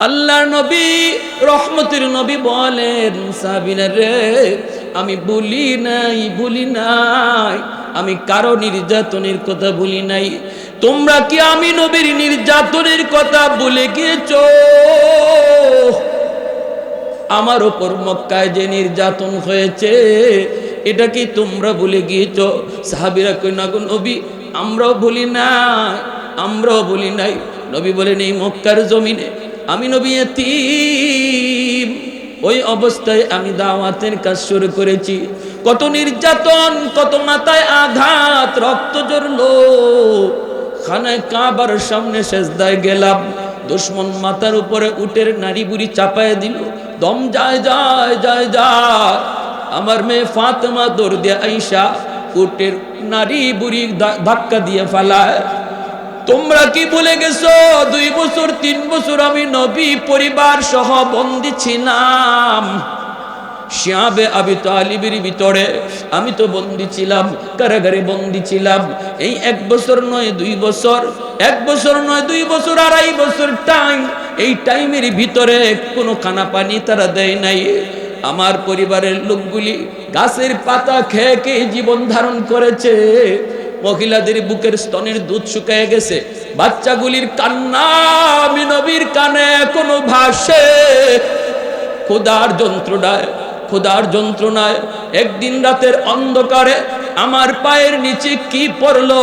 আল্লাহর নবী রহমতের নবী বলেন, সাহাবীরা রে, আমি ভুলি নাই, আমি কারো নির্যাতনের কথা ভুলি নাই। তোমরা কি আমি নবীর নির্যাতনের কথা ভুলে গিয়েছো? আমার উপর মক্কায় যে নির্যাতন হয়েছে এটা কি তোমরা ভুলে গিয়েছো? সাহাবীরা কই, না গো নবী, আমরাও ভুলি নাই। নবী বলেন, এই মক্কার জমিনে আমি নবী এতিম, ওই অবস্থায় আমি দাওয়াতের কাজ শুরু করেছি। কত নির্যাতন, কত মাথায় আঘাত, রক্ত ঝরলো। খানায় কাবার সামনে সেজদায় গেলাম, দুশমন মাথার উপরে উটের নাড়ি বুড়ি চাপায় দিল, দম যায়। আমার মেয়ে ফাতেমা দৌড় দিয়ে আইসা উটের নাড়ি বুড়ি ধাক্কা দিয়ে ফেলায়। তোমরা কি ভুলে গেছো 2 বছর 3 বছর আমি নবী পরিবার সহ বন্দী ছিলাম শিয়াবে আবি তালিবের ভিতরে? আমি তো বন্দী ছিলাম, কারাগারে বন্দী ছিলাম। এই 1 বছর নয় 2 বছর, 1 বছর নয় 2 বছর, 2.5 বছর টাইম। এই টাইমের ভিতরে কোনো খানা পানি তারা দেয় নাই। আমার পরিবারের লোকগুলি গাছের পাতা খেয়ে খেয়ে জীবন ধারণ করেছে। মহিলাদের বুকের স্তনের দুধ শুকিয়ে গেছে, বাচ্চাগুলির কান্না আমি নবীর কানে এখনো ভাসে। ক্ষুধার যন্ত্রণায় একদিন রাতের অন্ধকারে আমার পায়ের নিচে কি পড়লো,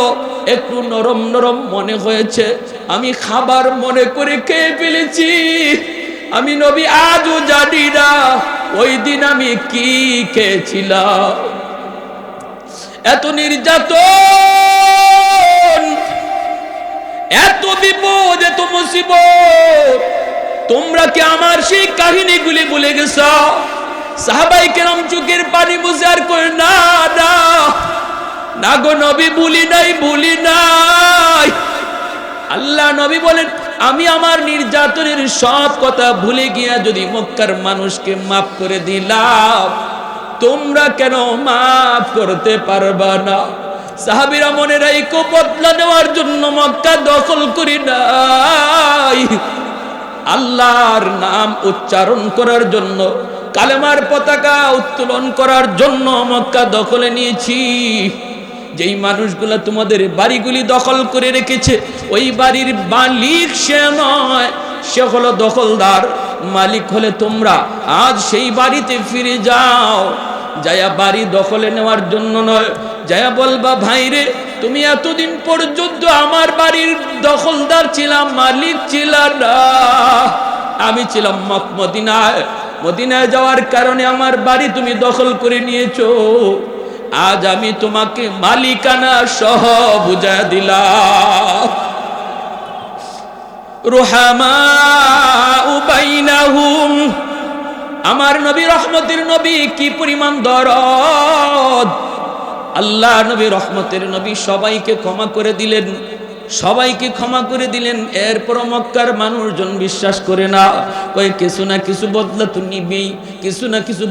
একটু নরম নরম মনে হয়েছে, আমি খাবার মনে করে খেয়ে ফেলেছি। আমি নবী আজও জানি না ওই দিন আমি কি খেয়েছিলাম। এত নির্যাতন, এত বিপদ, এত মুসিবত, তোমরা কি আমার সেই কাহিনীগুলি ভুলে গেছ? সাহাবায়ে কেরাম চোখের পানি মুছে আর কই, না গো নবী, ভুলি নাই। আল্লাহ নবী বলেন, আমি আমার নির্যাতনের সব কথা ভুলে গিয়া যদি মক্কার মানুষকে মাফ করে দিলাম, তোমরা কেন মাফ করতে পারবা না? সাহাবীরা মনে রাখো, বদলা নেওয়ার জন্য মক্কা দখল করি নাই, আল্লাহর নাম উচ্চারণ করার জন্য, কালেমার পতাকা উত্তোলন করার জন্য মক্কা দখলে নিয়েছি। যেই মানুষগুলা তোমাদের বাড়িগুলি দখল করে রেখেছে, ওই বাড়ির মালিক সে নয়, সে হলো দখলদার। মালিক হলে তোমরা। আজ সেই বাড়িতে ফিরে যাও, যায়া বাড়ি দখলে নেওয়ার জন্য নয়, যায়া বলবা, ভাইরে তুমি এতদিন পর্যন্ত আমার বাড়ির দখলদার ছিলাম, মালিক ছিলাম না, আমি ছিলাম মদিনায় যাওয়ার কারণে আমার বাড়ি তুমি দখল করে নিয়েছো। আজ আমি তোমাকে মালিকানা সহ বুঝা দিলাম। রুহামাউ বাইনাহুম, আমার নবী রহমতের নবী কি পরিমাণ দরদ! আল্লাহ নবী রহমতের নবী সবাইকে ক্ষমা করে দিলেন। এরপর মক্কার মানুষজন বিশ্বাস করে না, কয় কিছু না কিছু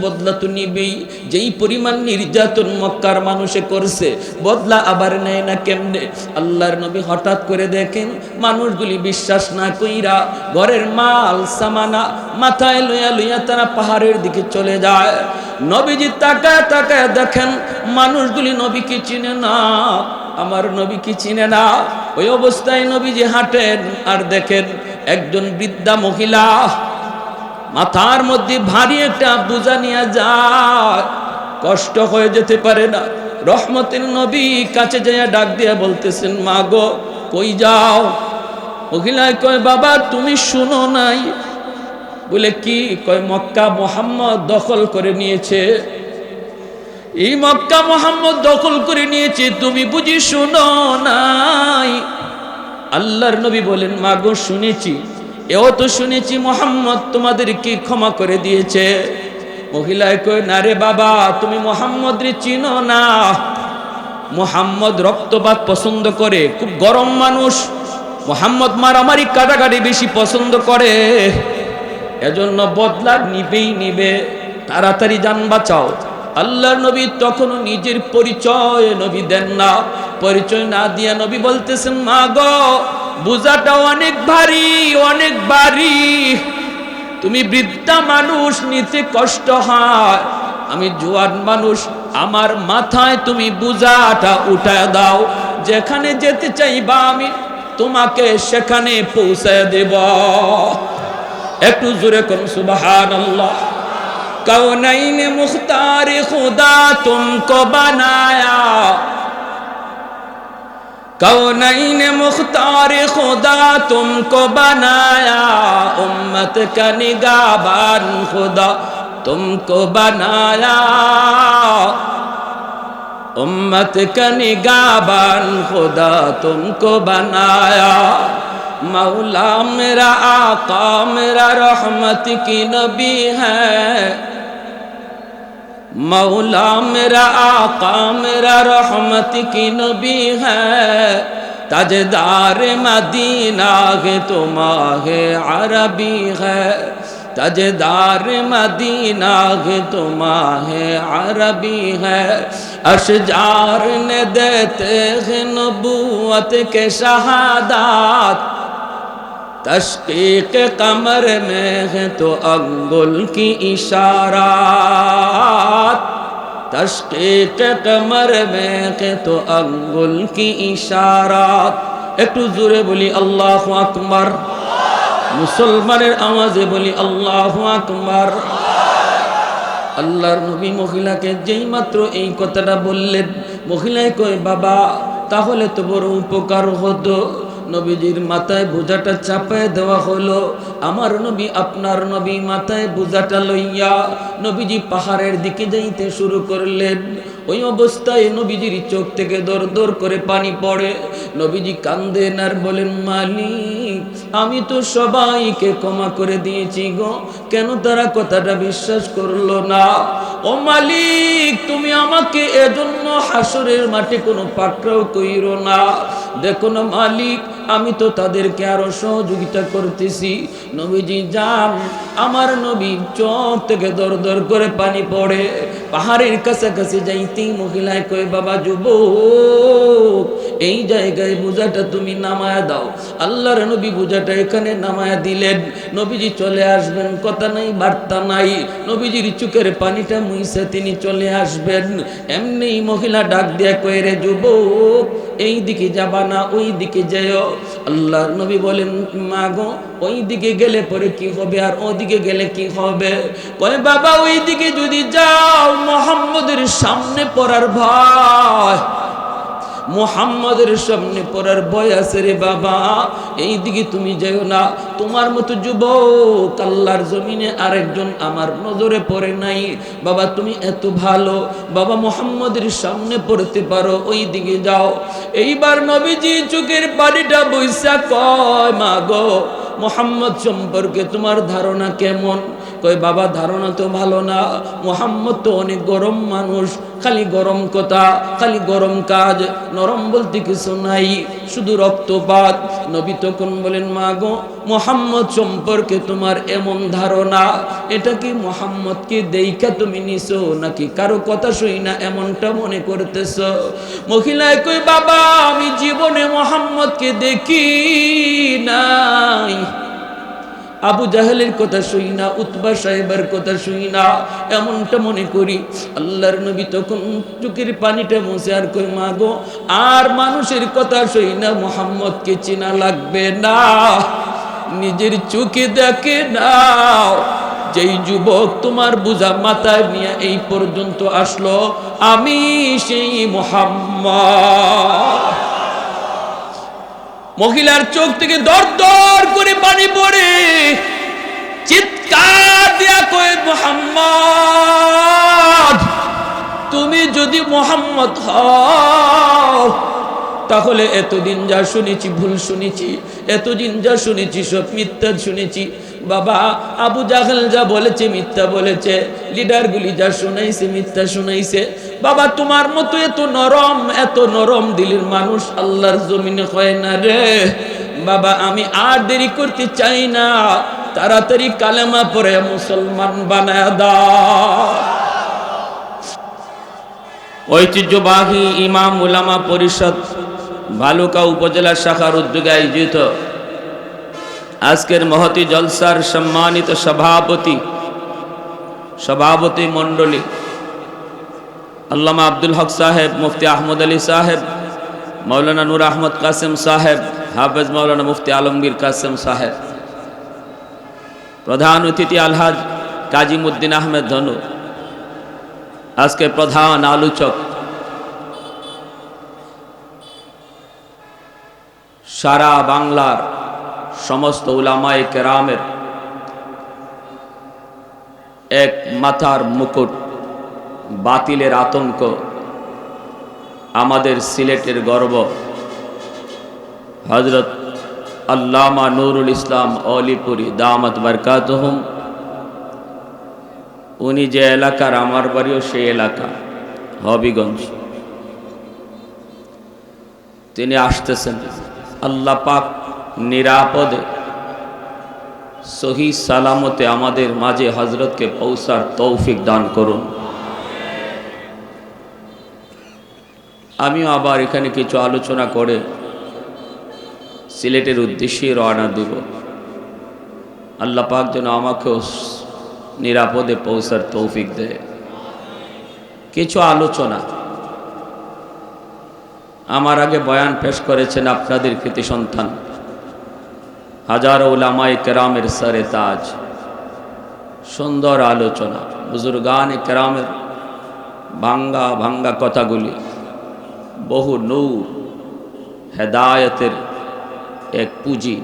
বদলা তো নিবেই। যেই পরিমাণ নির্যাতন মক্কার মানুষে করছে, বদলা আবার নেয় না কেমনে? আল্লাহর নবী হঠাৎ করে দেখেন মানুষগুলি বিশ্বাস না কইরা ঘরের মাল সামানা মাথায় লইয়া তারা পাহাড়ের দিকে চলে যায়। নবীজি তাকায় দেখেন মানুষগুলি নবীকে চিনে না, আমার নবী কি চিনে না? ওই অবস্থায় নবীজি হাঁটেন আর দেখেন একজন বৃদ্ধা মহিলা মাথার মধ্যে ভারী একটা বোঝা নিয়ে যায়, কষ্ট হয়ে যেতে পারে না। রহমতের নবী কাছে যাইয়া ডাক দিয়া বলতেছেন, মা গো, কই যাও? মহিলায় কয়, বাবা তুমি শুনো নাই? বলে কি? কয়, মক্কা মুহাম্মদ দখল করে নিয়েছে, এই মক্কা মুহাম্মদ দখল করে নিয়েছে, তুমি বুঝি শুনো নাই? আল্লাহর নবী বলেন, মা গো শুনেছি, এও তো শুনেছি মুহাম্মদ তোমাদেরকে ক্ষমা করে দিয়েছে। মহিলায় কয়, না রে বাবা, তুমি মুহাম্মদ রে চিনো না। মুহাম্মদ রক্তপাত পছন্দ করে, খুব গরম মানুষ। মুহাম্মদ মারামারি কাটাকাটি বেশি পছন্দ করে, এজন্য বদলা নিবে। তাড়াতাড়ি জান বাঁচাও। আল্লাহর নবী তখনও নিজের পরিচয় নবী দেন না। পরিচয় না দিয়া নবী বলতেছেন, মা গো, বোঝাটা অনেক ভারী। তুমি বৃদ্ধা মানুষ, নিতে কষ্ট হয়, আমি জোয়ান মানুষ, আমার মাথায় তুমি বোঝাটা উঠায় দাও, যেখানে যেতে চাইবা আমি তোমাকে সেখানে পৌঁছে দেব। একটু জোরে করুন সুবহানাল্লাহ। कौनैन मुख्तार खुदा तुमको बनाया, कौनैन मुख्तार खुदा तुमको बनाया, उम्मत का निगाहबान खुदा तुमको बनाया, उम्मत का निगाहबान खुदा तुमको बनाया। मौला मेरा आका मेरा रहमत की नबी है, मौला मेरा आका मेरा रहमत की नबी है, ताजदार मदीना है तो माहे अरबी है, ताजदार मदीना है तो माहे अरबी है। अशजार ने देते हैं नबूवत के शहादात, तशकीक कमर में है तो अंगुल की इशारात, तशकीक कमर में है तो अंगुल की इशारात। একটু জোরে বলি আল্লাহু আকবার, মুসলমানের আওয়াজে বলি আল্লাহু আকবার। আল্লাহর নবী মহিলাকে যেই মাত্র এই কথাটা বললেন, মহিলায় কয় বাবা তাহলে তো বড় উপকার হতো। নবীজির মাথায় বোঝাটা চাপায় দেওয়া হলো। আমার নবী আপনার নবী মাথায় বোঝাটা লইয়া নবীজি পাহাড়ের দিকে যাইতে শুরু করলেন। ওই অবস্থায় নবীজির চোখ থেকে দর দর করে পানি পড়ে। নবীজি কান্দেন আর বলেন মালিক আমি তো সবাইকে ক্ষমা করে দিয়েছি গো, কেন তারা কথাটা বিশ্বাস করলো না? ও মালিক তুমি আমাকে এজন্য হাসরের মাঠে কোনো পাকড়াও কইরো না। দেখো না মালিক আমি তো তাদেরকে আরো সহযোগিতা করতেছি। নবীজি যান, আমার নবী চোখ থেকে দর দর করে পানি পড়ে। পাহাড়ের কাছাকাছি যাইতেই মহিলায় কয় বাবা যুবক এই জায়গায় বোঝাটা তুমি নামায়া দাও। আল্লাহর নবী বোঝাটা এখানে নামায়া দিলেন। নবীজি চলে আসবেন, কথা নাই বার্তা নাই, নবীজির চোখের পানিটা মুইছে তিনি চলে আসবেন। এমনি মহিলা ডাক দিয়া কয় রে যুবক এই দিকে যাবা না ওই দিকে যেও। আল্লাহর নবী বলেন মা গো ওই দিকে গেলে পরে কি হবে আর ওদিকে গেলে কি হবে? কয় বাবা ওই দিকে যদি যাও মুহাম্মদের সামনে পড়ার ভয়, মুহাম্মদের সামনে পড়ার ভয় আছে রে বাবা, এই দিকে তুমি যেও না। তোমার মতো যুবক আল্লাহর জমিনে আরেকজন আমার নজরে পড়ে নাই বাবা, তুমি এত ভালো বাবা মুহাম্মদের সামনে পড়তে পারো, ওই দিকে যাও। এইবার নবীজি চোখের পানিটা বইসা কয় মা গো মুহাম্মদ সম্পর্কে তোমার ধারণা কেমন? কয় বাবা ধারণা তো ভালো না, মুহাম্মদ তো অনেক গরম মানুষ, খালি গরম কথা খালি গরম কাজ, নরম বলতে কিছু নাই, শুধু রক্তপাত। নবী তখন বলেন মা গো মুহাম্মদ সম্পর্কে তোমার এমন ধারণা, এটা কি মুহাম্মদকে দেইখা তুমি নিছো নাকি কারো কথা শুই না এমনটা মনে করতেছ? মহিলায় কই বাবা আমি জীবনে মুহাম্মদকে দেখি নাই, আবু জাহেলের কথা শুই না, উতবা সাহেবের কথা শুই না, এমনটা মনে করি। আল্লাহর নবী তখন চোখের পানিটা মুছে আর কই মা গো আর মানুষের কথা শুই না, মুহাম্মদকে চেনা লাগবে না, নিজের চোখে দেখে নাও। যেই যুবক তোমার বোঝা মাথায় নিয়ে এই পর্যন্ত আসলো আমি সেই মুহাম্মদ। মহিলার চোখ থেকে দর দর করে পানি পড়ে, চিৎকার দিয়া কয় মুহাম্মদ তুমি যদি মুহাম্মদ হও তাহলে এতদিন যা শুনেছি ভুল শুনেছি, এতদিন যা শুনেছি সব মিথ্যা শুনেছি। বাবা আবু জাহেল যা বলেছে মিথ্যা বলেছে, লিডারগুলি যা শুনাইছে মিথ্যা শুনাইছে। বাবা তোমার মতো এত নরম দিলের মানুষ আল্লাহর জমিনে হয় না রে বাবা। আমি আর দেরি করতে চাই না, তাড়াতাড়ি কালেমা পড়ে মুসলমান বানায় দাও। ঐতিহ্যবাহী ইমাম উলামা পরিষদ ভালুকা উপজেলা শাখার উদ্যোগে আয়োজিত আজকের মহতি জলসার সম্মানিত সভাপতি মণ্ডলী আল্লামা আব্দুল হক সাহেব, মুফতি আহমদ আলী সাহেব, মৌলানা নূর আহমদ কাসেম সাহেব, হাফেজ মৌলানা মুফতি আলমগীর কাসেম সাহেব, প্রধান অতিথি আলহাজ কাজিমুদ্দিন আহমেদ ধনু, আজকে প্রধান আলোচক সারা বাংলার সমস্ত উলামায়ে কেরামের এক মাথার মুকুট, বাতিলের আতঙ্ক, আমাদের সিলেটের গর্ব হযরত আল্লামা নুরুল ইসলাম অলিপুরি দামাত বারকাতুহুম। উনি যে এলাকার, আমার বাড়িও সেই এলাকা হবিগঞ্জ, তিনি আসতেছেন। আল্লাহ পাক নিরাপদে সহি সালামতে আমাদের মাঝে হযরতকে পৌঁছার তৌফিক দান করুন। আমিও আবার এখানে কিছু আলোচনা করে সিলেটের উদ্দেশ্যে রওনা দেব। আল্লাহ পাক যেন আমাকেও নিরাপদে পৌঁছার তৌফিক দেয়। কিছু আলোচনা, আমার আগে বয়ান পেশ করেছেন আপনাদের কৃতি সন্তান হাজারো উলামায়ে কেরামের সরে তাজ। সুন্দর আলোচনা, বুজুর্গানে কেরামের ভাঙ্গা ভাঙ্গা কথাগুলি, বহু নূর হেদায়েতের এক পুঁজি।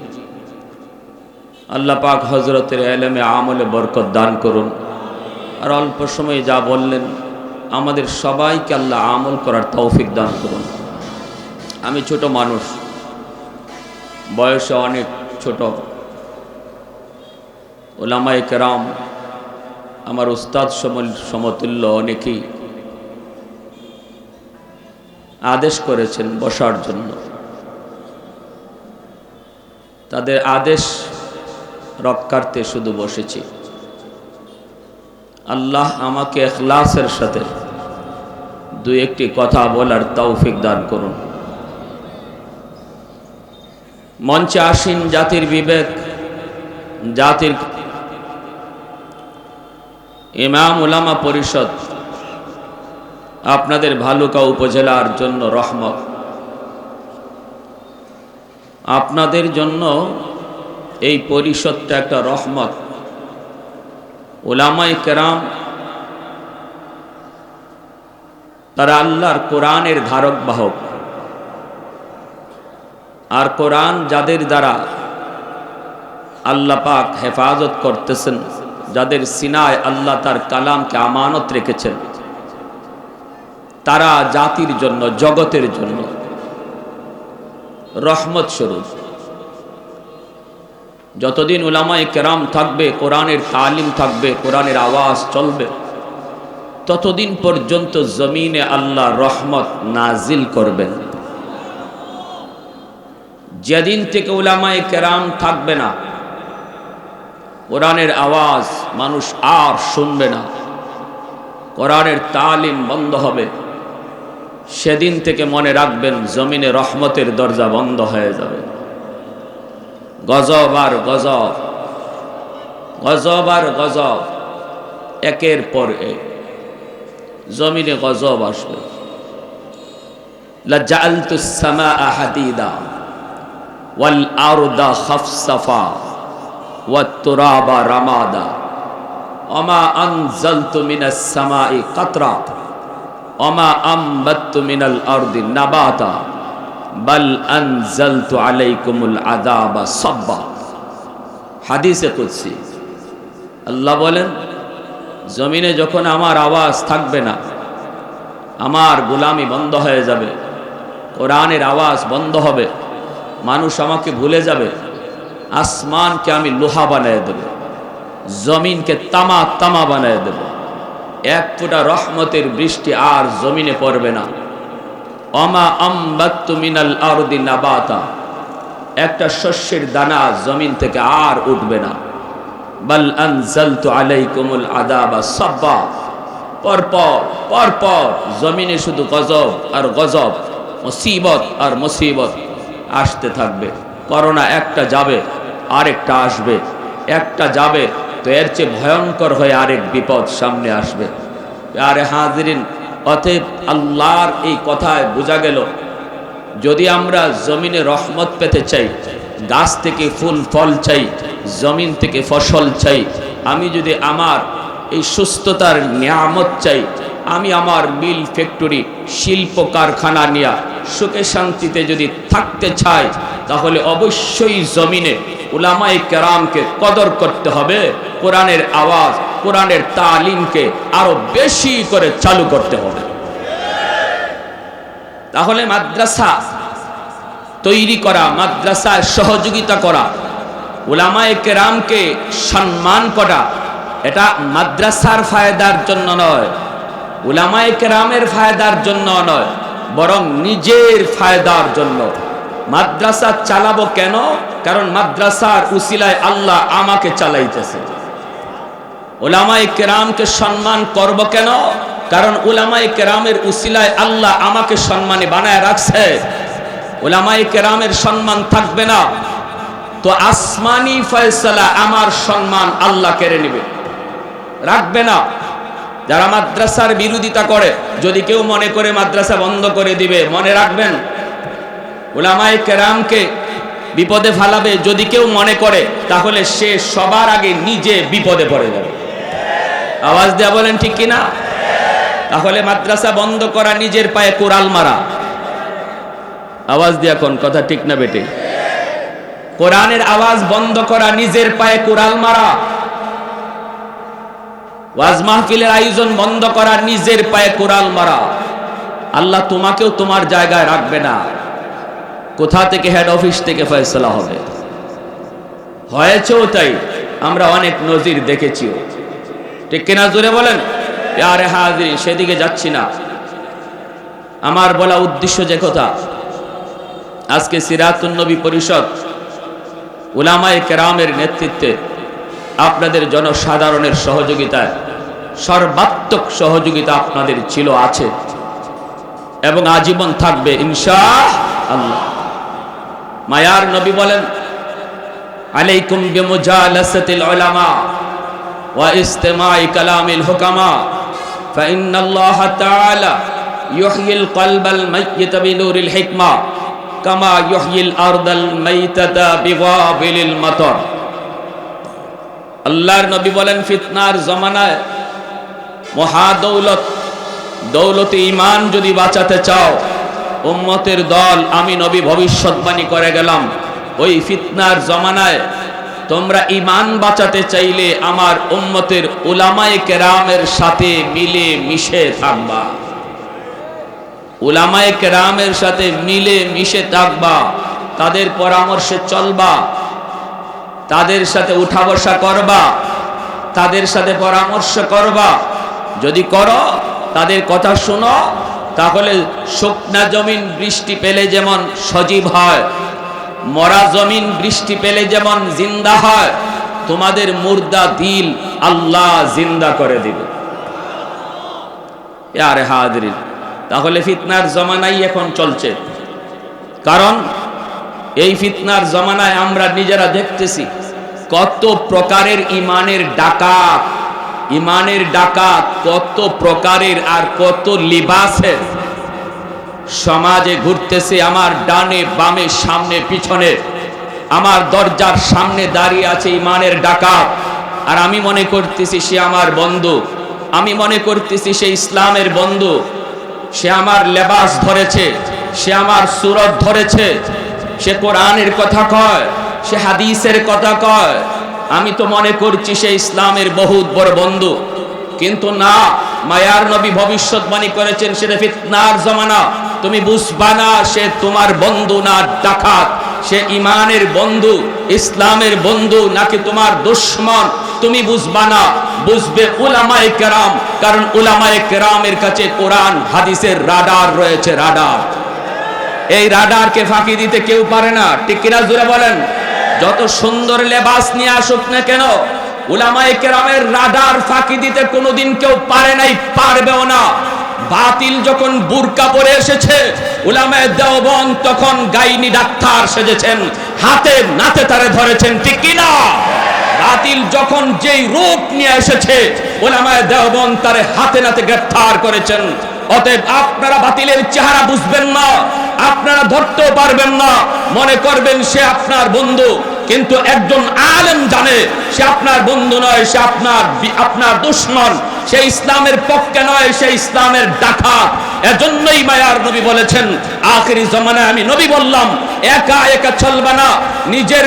আল্লাহ পাক হযরতের ইলমে আমলে বরকত দান করুন। আর অল্প সময়ে যা বললেন, আমাদের সবাইকে আল্লাহ আমল করার তৌফিক দান করুন। আমি ছোট মানুষ, বয়সে অনেক ছোট। উলামায়ে কেরাম আমার উস্তাদ সমতুল্য অনেকেই আদেশ করেছেন বসার জন্য। তাদের আদেশ রক্ষার্থে শুধু বসেছি। আল্লাহ আমাকে ইখলাসের সাথে দুই একটি কথা বলার তৌফিক দান করুন। মঞ্চে আসীন জাতির বিবেক, জাতির ইমাম উলামা পরিষদ আপনাদের ভালুকা উপজেলার জন্য রহমত। আপনাদের জন্য এই পরিষদটা একটা রহমত। উলামায়ে কেরাম তারা আল্লাহর কোরআনের ধারক বাহক। আর কোরআন যাদের দ্বারা আল্লাহ পাক হেফাজত করতেছেন, যাদের সিনায় আল্লাহ তার কালামকে আমানত রেখেছেন, তারা জাতির জন্য, জগতের জন্য রহমত স্বরূপ। যতদিন উলামায়ে কেরাম থাকবে, কোরআনের তালিম থাকবে, কোরআনের আওয়াজ চলবে, ততদিন পর্যন্ত জমিনে আল্লাহ রহমত নাজিল করবেন। যেদিন থেকে উলামায়ে কেরাম থাকবে না, কোরআনের আওয়াজ মানুষ আর শুনবে না, কোরআনের তালিম বন্ধ হবে, সেদিন থেকে মনে রাখবেন জমিনে রহমতের দরজা বন্ধ হয়ে যাবে। গজব আর গজব, গজব আর গজব, একের পর এক জমিনে গজব আসবে। লাজালতুস সামাআ হাদিদা ওয়াল আরদা খাফসাফা ওয়াত তুরাবা রামাদা ওমা আনজালতু মিনাস সামাই কাতরা ওমা আমবাততু মিনাল আরদি নাবাতা বাল আনজালতু আলাইকুমুল আযাবা সাব্বা। হাদিসে কুদসি আল্লাহ বলেন, জমিনে যখন আমার আওয়াজ থাকবে না, আমার গোলামি বন্ধ হয়ে যাবে, কোরআনের আওয়াজ বন্ধ হবে, মানুষ আমাকে ভুলে যাবে, আসমানকে আমি লোহা বানিয়ে দেব, জমিনকে তামা তামা বানিয়ে দেব, এক ফোঁটা রহমতের বৃষ্টি আর জমিনে পড়বে না। ওমা আমবাততু মিনাল আরদি নাবাতা, একটা শস্যের দানা জমিন থেকে আর উঠবে না। বাল আনজালতু আলাইকুমুল আযাবা সাব্বা, পরপর পরপর জমিনে শুধু গজব আর গজব, মুসিবত আর মুসিবত আসতে থাকবে। করোনা একটা যাবে আরেকটা আসবে, একটা যাবে তো এর চেয়ে ভয়ঙ্কর হয়ে আরেক বিপদ সামনে আসবে। আরে হাজিরিন, অতএব আল্লাহর এই কথায় বোঝা গেল যদি আমরা জমিনে রহমত পেতে চাই, গাছ থেকে ফুল ফল চাই, জমিন থেকে ফসল চাই, আমি যদি আমার এই সুস্থতার নিয়ামত চাই, আমি আমার মিল ফ্যাক্টরি শিল্প কারখানা নিয়ে সুখে শান্তিতে যদি থাকতে চাই, তাহলে অবশ্যই জমিনে উলামায়ে কেরামকে কদর করতে হবে। কোরআনের আওয়াজ, কোরআনের তালিমকে আরো বেশি করে চালু করতে হবে। তাহলে মাদ্রাসা তৈরি করা, মাদ্রাসায় সহযোগিতা করা, উলামায়ে কেরামকে সম্মান করা, এটা মাদ্রাসার ফায়দার জন্য নয়, উলামায়ে কেরামের ফায়দার জন্য নয়, বরং নিজের ফায়দার জন্য। মাদ্রাসা চালাবো কেন? কারণ মাদ্রাসার উসিলায় আল্লাহ আমাকে চালাইতেছে। উলামায়ে কেরামকে সম্মান করব কেন? কারণ উলামায়ে কেরামের উসিলায় আল্লাহ আমাকে সম্মানে বানায় রাখছে। উলামায়ে কেরামের সম্মান থাকবে না তো আসমানি ফয়সালা আমার সম্মান আল্লাহ কেড়ে নেবে, রাখবে না। যারা মাদ্রাসার বিরোধিতা করে, যদি কেউ মনে করে মাদ্রাসা বন্ধ করে দিবে, মনে রাখবেন উলামায়ে কেরামকে বিপদে ফেলাবে যদি কেউ মনে করে, তাহলে সে সবার আগে নিজে বিপদে পড়ে যাবে। আওয়াজ দেয়া বলেন ঠিক কিনা? তাহলে মাদ্রাসা বন্ধ করা নিজের পায়ে কোরাল মারা। আওয়াজ দিয়া কোন কথা ঠিক না বেটে? কোরআনের আওয়াজ বন্ধ করা নিজের পায়ে কোরাল মারা। ওয়াজ মাহফিলের আয়োজন বন্ধ করা নিজের পায়ে কোরাল মারা। আল্লাহ তোমাকেও তোমার জায়গায় রাখবে না। কোথা থেকে? হেড অফিস থেকে ফয়সালা হবে। হয়েছেও তাই, আমরা অনেক নজির দেখেছিও, ঠিক কিনা? জোরে বলেন। আরে হাজির, সেদিকে যাচ্ছি না। আমার বলা উদ্দেশ্য যে কথা, আজকে সিরাতুন নবী পরিষদ উলামায়ে কেরামের নেতৃত্বে আপনাদের জনসাধারণের সহযোগিতায় সর্বাত্মক সহযোগিতা আপনাদের ছিল, আছে এবং আজীবন থাকবে ইনশাআল্লাহ। মায়ার নবী বলেন, আলাইকুম বিমুজালাসাতিল উলামা ওয়া ইস্তিমাই কালামিল হুকামা ফাইন্নাল্লাহা তাআলা ইউহয়িল কলবাল মাইয়িতা বিনুরিল হিকমা কামা ইউহয়িল আরদাল মাইতাতা বিওয়াবিলিল মাতর। আল্লাহর নবী বলেন, ফিতনার জমানায় মহাদৌলত, দৌলতে ঈমান যদি বাঁচাতে চাও, উম্মতের দল আমি নবী ভবিষ্যৎবাণী করে গেলাম, ওই ফিতনার জমানায় তোমরা ঈমান বাঁচাতে চাইলে আমার উম্মতের উলামায়ে কেরামের সাথে মিলে মিশে থাকবা। উলামায়ে কেরামের সাথে মিলে মিশে থাকবা, তাদের পরামর্শে চলবা, তাদের সাথে উঠা বসা করবা, তাদের সাথে পরামর্শ করবা। যদি করো, তাদের কথা শুনো, তাহলে শুকনা জমিন বৃষ্টি পেলে যেমন সজীব হয়, মরা জমিন বৃষ্টি পেলে যেমন জিন্দা হয়, তোমাদের মুর্দা দিল আল্লাহ জিন্দা করে দিবে। আরে হাজিরিন, তাহলে ফিতনার জমানাই এখন চলছে। কারণ এই ফিতনার জমানায় আমরা নিজেরা দেখতেছি কত প্রকারের ইমানের ডাকাত, ইমানের ডাকাত কত প্রকারের আর কত লিবাসের সমাজে ঘুরতেছে। আমার ডানে বামে সামনে পিছনে, আমার দরজার সামনে দাঁড়িয়ে আছে ইমানের ডাকাত, আর আমি মনে করতেছি সে আমার বন্ধু, আমি মনে করতেছি সে ইসলামের বন্ধু, সে আমার লেবাস ধরেছে, সে আমার সুরত ধরেছে, সে কোরআনের কথা কয়, সে হাদিসের কথা কয়, আমি তো মনে করছি সে ইসলামের বহুত বড় বন্ধু। কিন্তু না, মায়ার নবী ভবিষ্যৎবাণী করেছেন সেটা ফিতনার জমানা। তুমি বুঝবা না সে তোমার বন্ধু না ডাকাত, সে ইমানের বন্ধু, ইসলামের বন্ধু নাকি তোমার দুশমন, তুমি বুঝবা না, বুঝবে উলামায়ে কেরাম। কারণ উলামায়ে কেরামের কাছে কোরআন হাদিসের রাডার রয়েছে, রাডার। এই রাডারকে ফাঁকি দিতে কেউ পারে না, ঠিক কিনা? জোরে বলেন। যত সুন্দর লেবাস নিয়ে আসুক না কেন, উলামায়ে কেরামের রাডার ফাঁকি দিতে কোনোদিন কেউ পারে নাই, পারবেও না। বাতিল যখন বুরকা পরে এসেছে, উলামায়ে দেওবন্দ তখন গাইনি ডাক্তার সেজেছেন, হাতে নাতে তারে ধরেছেন, ঠিক কি না? বাতিল যখন যেই রূপ নিয়ে এসেছে, উলামায়ে দেওবন্দ তারে হাতে নাতে গ্রেফতার করেছেন। অতএব আপনারা বাতিলের চেহারা বুঝবেন না, আপনারা ধরতেও পারবেন না, মনে করবেন সে আপনার বন্ধু, কিন্তু একজন আলেম জানে সে আপনার বন্ধু নয়, সে আপনার দুশমন, সে ইসলামের পক্ষে নয়, সে ইসলামের ডাকাত। এজন্যই মায়ার নবী বলেছেন, আখিরি জামানায় আমি নবী বললাম, একা একা চলবা না, নিজের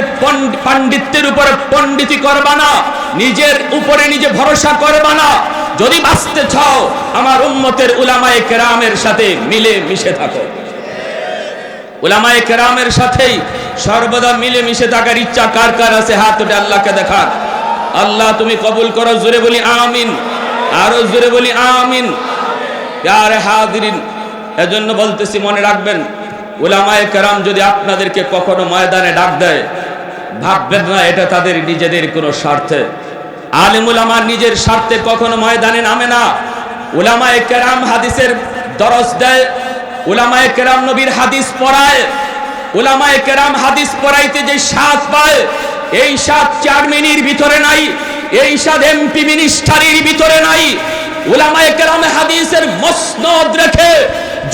পাণ্ডিত্যের উপরে পণ্ডিতি করবা না, নিজের উপরে নিজে ভরসা করবা না। যদি বাঁচতে চাও আমার উম্মতের উলামায়ে কেরামের সাথে মিলে মিশে থাকো। উলামায়ে কেরামের সাথেই সর্বদা মিলে মিশে থাকার ইচ্ছা কার কার আছে? হাত উঠে আল্লাহকে দেখান। আল্লাহ তুমি কবুল করো, জোরে বলি আমিন, আরো জোরে বলি আমিন। প্যারে হাজিরিন, এজন্য বলতেছি মনে রাখবেন, উলামায়ে কেরাম যদি আপনাদেরকে কখনো ময়দানে ডাক দেয়, ভাববেন না এটা তাদের নিজেদের কোনো স্বার্থে। আলেম উলামা নিজের স্বার্থে কখনো ময়দানে নামে না। উলামায়ে কেরাম হাদিসের দরস দেয়, উলামায়ে কেরাম নবীর হাদিস পড়ায়। উলামায়ে কেরাম হাদিস পড়াইতে যে স্বাদ পায়, এই স্বাদ চেয়ারম্যানের ভিতরে নাই, এই স্বাদ এমপি মিনিস্টারের ভিতরে নাই। উলামায়ে কেরাম হাদিসের মসনদ রেখে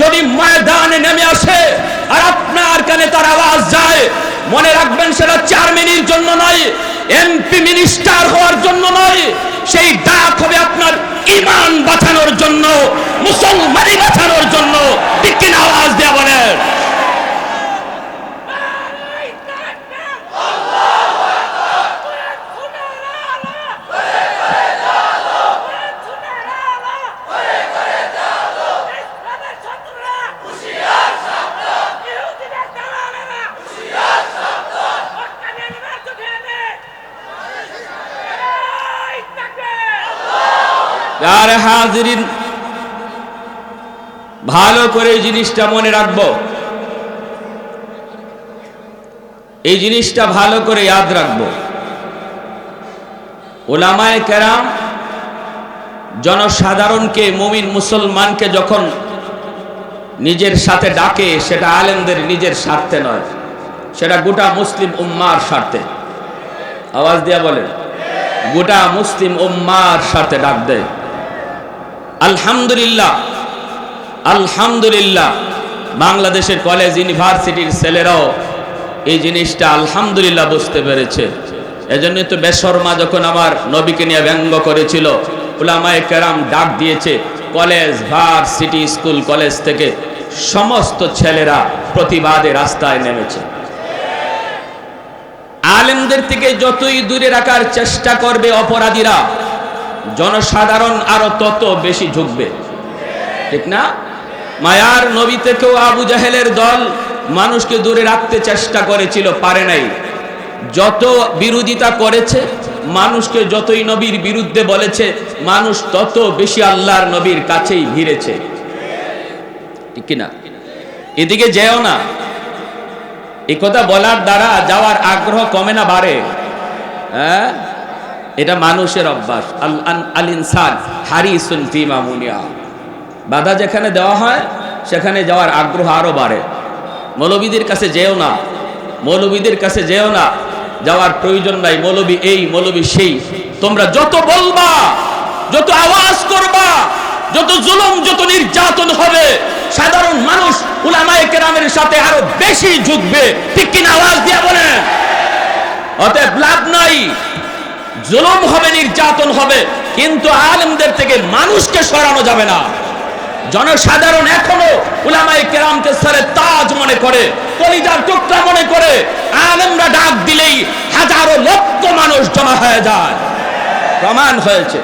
যদি ময়দানে নেমে আসে আর আপনার কানে তার আওয়াজ যায়, মনে রাখবেন সেটা চেয়ারম্যানের জন্য নয়, এমপি মিনিস্টার হওয়ার জন্য নয়, সেই ডাক হবে আপনার ঈমান বাঁচানোর জন্য, মুসলমানি বাঁচানোর জন্য। ঠিক কিনা? আওয়াজ দেয়া বলেন। প্যারে হাজিরিন, ভালো করে এই জিনিসটা মনে রাখবো, এই জিনিসটা ভালো করে ইয়াদ রাখবো। উলামায়ে কেরাম জনসাধারণকে, মুমিন মুসলমানকে যখন নিজের সাথে ডাকে, সেটা আলেমদের নিজের স্বার্থে নয়, সেটা গোটা মুসলিম উম্মার স্বার্থে। আওয়াজ দিয়া বলেন, গোটা মুসলিম উম্মার স্বার্থে ডাক দেয়। আলহামদুলিল্লাহ, আলহামদুলিল্লাহ, বাংলাদেশের কলেজ ইউনিভার্সিটির ছেলেরাও এই জিনিসটা আলহামদুলিল্লাহ বুঝতে পেরেছে। এজন্যই তো বেশর্মা যখন আমার নবীকে নিয়ে ব্যঙ্গ করেছিল, উলামায়ে কেরাম ডাক দিয়েছে, কলেজ, ভার্সিটি, স্কুল, কলেজ থেকে সমস্ত ছেলেরা প্রতিবাদে রাস্তায় নেমেছে। আলেমদের থেকে যতই দূরে রাখার চেষ্টা করবে অপরাধীরা, জনসাধারণ আরো তত বেশি ঝুঁকবে, ঠিক না? মায়ার নবী থেকেও আবু জাহেলের দল মানুষকে দূরে রাখতে চেষ্টা করেছিল, পারে নাই। যত বিরোধিতা করেছে, মানুষকে যতই নবীর বিরুদ্ধে বলেছে, মানুষ তত বেশি আল্লাহর নবীর কাছেই ভিড়েছে, ঠিক কিনা? এদিকে যেও না, এই কথা বলার দ্বারা যাওয়ার আগ্রহ কমে না, বাড়ে। হ্যাঁ, এটা মানুষের অভ্যাস। আল ইনসান হারিসুন ফি মা মুনিয়া, বাধা যেখানে দেওয়া হয় সেখানে যাওয়ার আগ্রহ আরো বাড়ে। মৌলবীদের কাছে যেও না, মৌলবীদের কাছে যেও না, যাওয়ার প্রয়োজন নাই। মৌলবী এই, মৌলবী সেই, তোমরা যত বলবা, যত আওয়াজ করবা, যত জুলুম, যত নির্যাতন হবে, সাধারণ মানুষ উলামায়ে কেরামের সাথে আরো বেশি ঝুঁকবে, ঠিক কিনা? আওয়াজ দিয়ে বলেন। অতএব লাভ নাই, জুলুম হবে, নির্যাতন হবে, কিন্তু আলেমদের থেকে মানুষকে সরানো যাবে না। জনসাধারণ এখনো উলামায়ে কেরামকে সরে তাজ মনে করে, কলিজার টুকরা মনে করে। আলেমরা ডাক দিলেই হাজারো লক্ষ মানুষ জমা হয়ে যায়, প্রমাণ হয়েছে।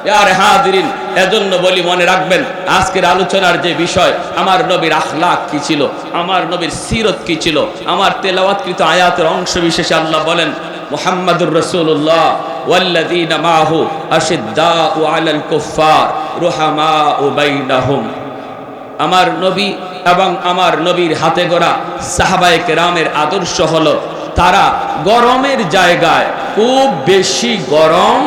প্যারে হাজিরিন, এজন্য বলি মনে রাখবেন, আজকের আলোচনার যে বিষয়, আমার নবীর আখলাক কি ছিল, আমার নবীর সিরত কি ছিল। আমার তেলাওয়াতকৃত আয়াতের অংশ বিশেষে আল্লাহ বলেন, মুহাম্মাদুর রাসূলুল্লাহ ওয়াল্লাযীনা মাআহু আশিদ্দাউ আলাল কুফফার রুহামাউ বাইনাহুম। আমার নবী এবং আমার নবীর হাতে গড়া সাহাবায়ে কেরামের আদর্শ হলো, তারা গরমের জায়গায় খুব বেশি গরম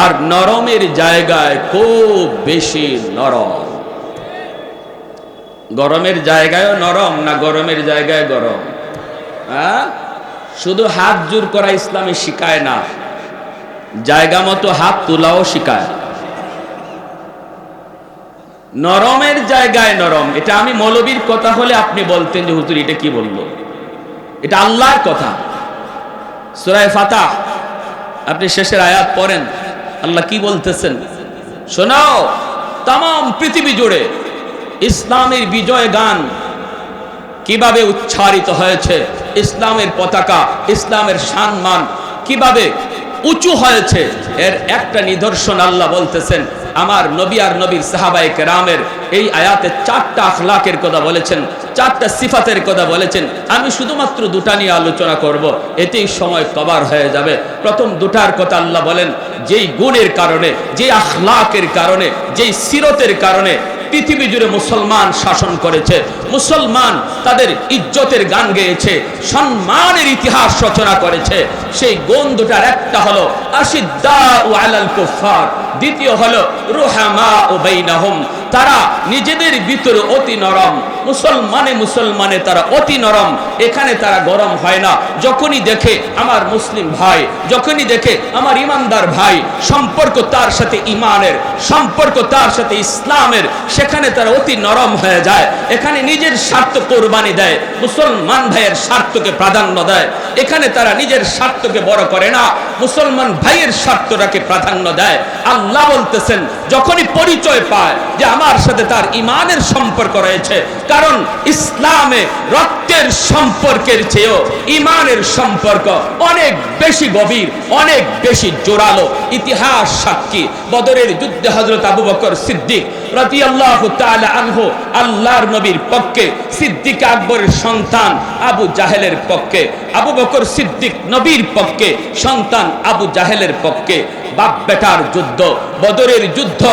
আর নরমের জায়গায় খুব বেশি নরম। গরমের জায়গায়ও নরম না গরমের জায়গায় গরম? হ্যাঁ, শুধু হাত জোর করা ইসলামে শিখায় না, জায়গা মতো হাত তোলাও শিখায়। নরমের জায়গায় নরম, এটা আমি মৌলবীর কথা হলে আপনি বলতেন যে হুজুর এটা কি বললো, এটা আল্লাহর কথা। সূরা ফাতিহা আপনি শেষের আয়াত পড়েন, আল্লাহ কি বলতেছেন শোনাও। তাম পৃথিবী জুড়ে ইসলামের বিজয় গান কিভাবে উচ্চারিত হয়েছে, ইসলামের পতাকা, ইসলামের সম্মান কিভাবে উঁচু হয়েছে, এর একটা নিদর্শন আল্লাহ বলতেছেন। আমার নবী আর নবীর সাহাবায়ে কেরামের এই আয়াতে 4টা আখলাকের কথা বলেছেন, 4টা সিফাতের কথা বলেছেন। আমি শুধুমাত্র 2টা নিয়ে আলোচনা করব, এতেই সময় কভার হয়ে যাবে। প্রথম 2টার কথা আল্লাহ বলেন, যেই গুণের কারণে, যেই আখলাকের কারণে, যেই সিরতের কারণে পৃথিবী জুড়ে মুসলমান শাসন করেছে, মুসলমান তাদের ইজ্জতের গান গেয়েছে, সম্মানের ইতিহাস রচনা করেছে। সেই গুণ 2টার একটা হলো আশিদ্দাউ আলাল কুফার, দ্বিতীয় হলো রুহামাউ বাইনাহুম, তারা নিজেদের ভিতরে অতি নরম। মুসলমানে তারা অতি নরম, এখানে তারা গরম হয় না। যখনই দেখে আমার মুসলিম ভাই, যখনই দেখে আমার ইমানদার ভাই, সম্পর্ক তার সাথে ইমানের, সম্পর্ক তার সাথে ইসলামের, সেখানে তারা অতি নরম হয়ে যায়। এখানে নিজের স্বার্থ কোরবানি দেয়, মুসলমান ভাইয়ের স্বার্থকে প্রাধান্য দেয়। এখানে তারা নিজের স্বার্থকে বড় করে না, মুসলমান ভাইয়ের স্বার্থটাকে প্রাধান্য দেয়। আল্লাহ বলতেছেন, যখনই পরিচয় পায় যে আমার সাথে তার ইমানের সম্পর্ক রয়েছে, কারণ ইসলামে রক্তের সম্পর্কের চেয়েও ইমানের সম্পর্ক অনেক বেশি গভীর, অনেক বেশি জোরালো। ইতিহাস সাক্ষী, বদরের যুদ্ধে হযরত আবু বকর সিদ্দিক রাদিয়াল্লাহু তাআলা আনহু আল্লাহর নবীর পক্ষে, সিদ্দিক আকবরের সন্তান আবু জাহেলের পক্ষে, আবু বকর সিদ্দিক নবীর পক্ষে, সন্তান আবু জাহেলের পক্ষে। বাপ বেটার যুদ্ধ, বদরের যুদ্ধ,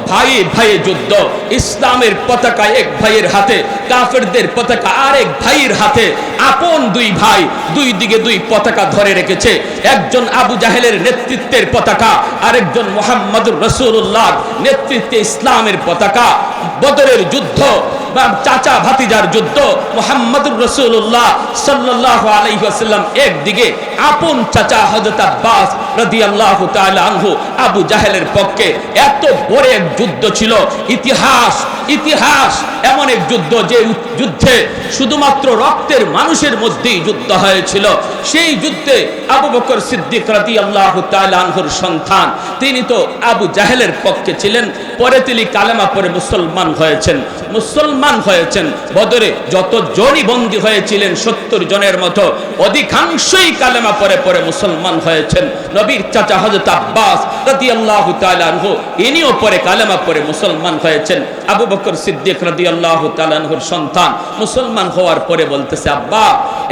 ভাই ভাইয়ে যুদ্ধ। ইসলামের পতাকা এক ভাইয়ের হাতে, কাফেরদের পতাকা আরেক ভাইয়ের হাতে। আপন 2 ভাই 2 দিকে 2 পতাকা ধরে রেখেছে। একজন আবু জাহেলের নেতৃত্বের পতাকা, আরেকজন মুহাম্মদুর রাসূলুল্লাহর নেতৃত্বে ইসলামের পতাকা। বদরের যুদ্ধ, চাচা ভাতিজার যুদ্ধ। মুহাম্মদুর রাসূলুল্লাহ সাল্লাল্লাহু আলাইহি ওয়াসাল্লাম একদিকে, আপন চাচা হযরত আব্বাস রাদিয়াল্লাহু তাআলা আনহু আবু জাহেলের পক্ষে। এত বড় এক যুদ্ধ ছিল। ইতিহাস এমন এক যুদ্ধ, যে যুদ্ধে শুধুমাত্র রক্তের মানুষের মধ্যেই যুদ্ধ হয়েছিল। সেই যুদ্ধে আবু বকর সিদ্দিক রাদিয়াল্লাহু তাআলা আনহুর সন্তান, তিনি তো আবু জাহেলের পক্ষে ছিলেন। পরে তিনি কালেমা পড়ে মুসলমান হয়েছেন। বদরে যত জনই বন্দী হয়েছিলেন 70 জনের মতো, অধিকাংশই কালেমা পড়ে মুসলমান হয়েছেন। নবীর চাচা হযরত আব্বাস রাদিয়াল্লাহু তাআলা আনহু, ইনিও পরে কালেমা পড়ে মুসলমান হয়েছেন। আবু বকর সিদ্দিক রাদিয়াল্লাহু তাআলা আনহুর সন্তান মুসলমান হওয়ার পরে বলতেছে, আব্বা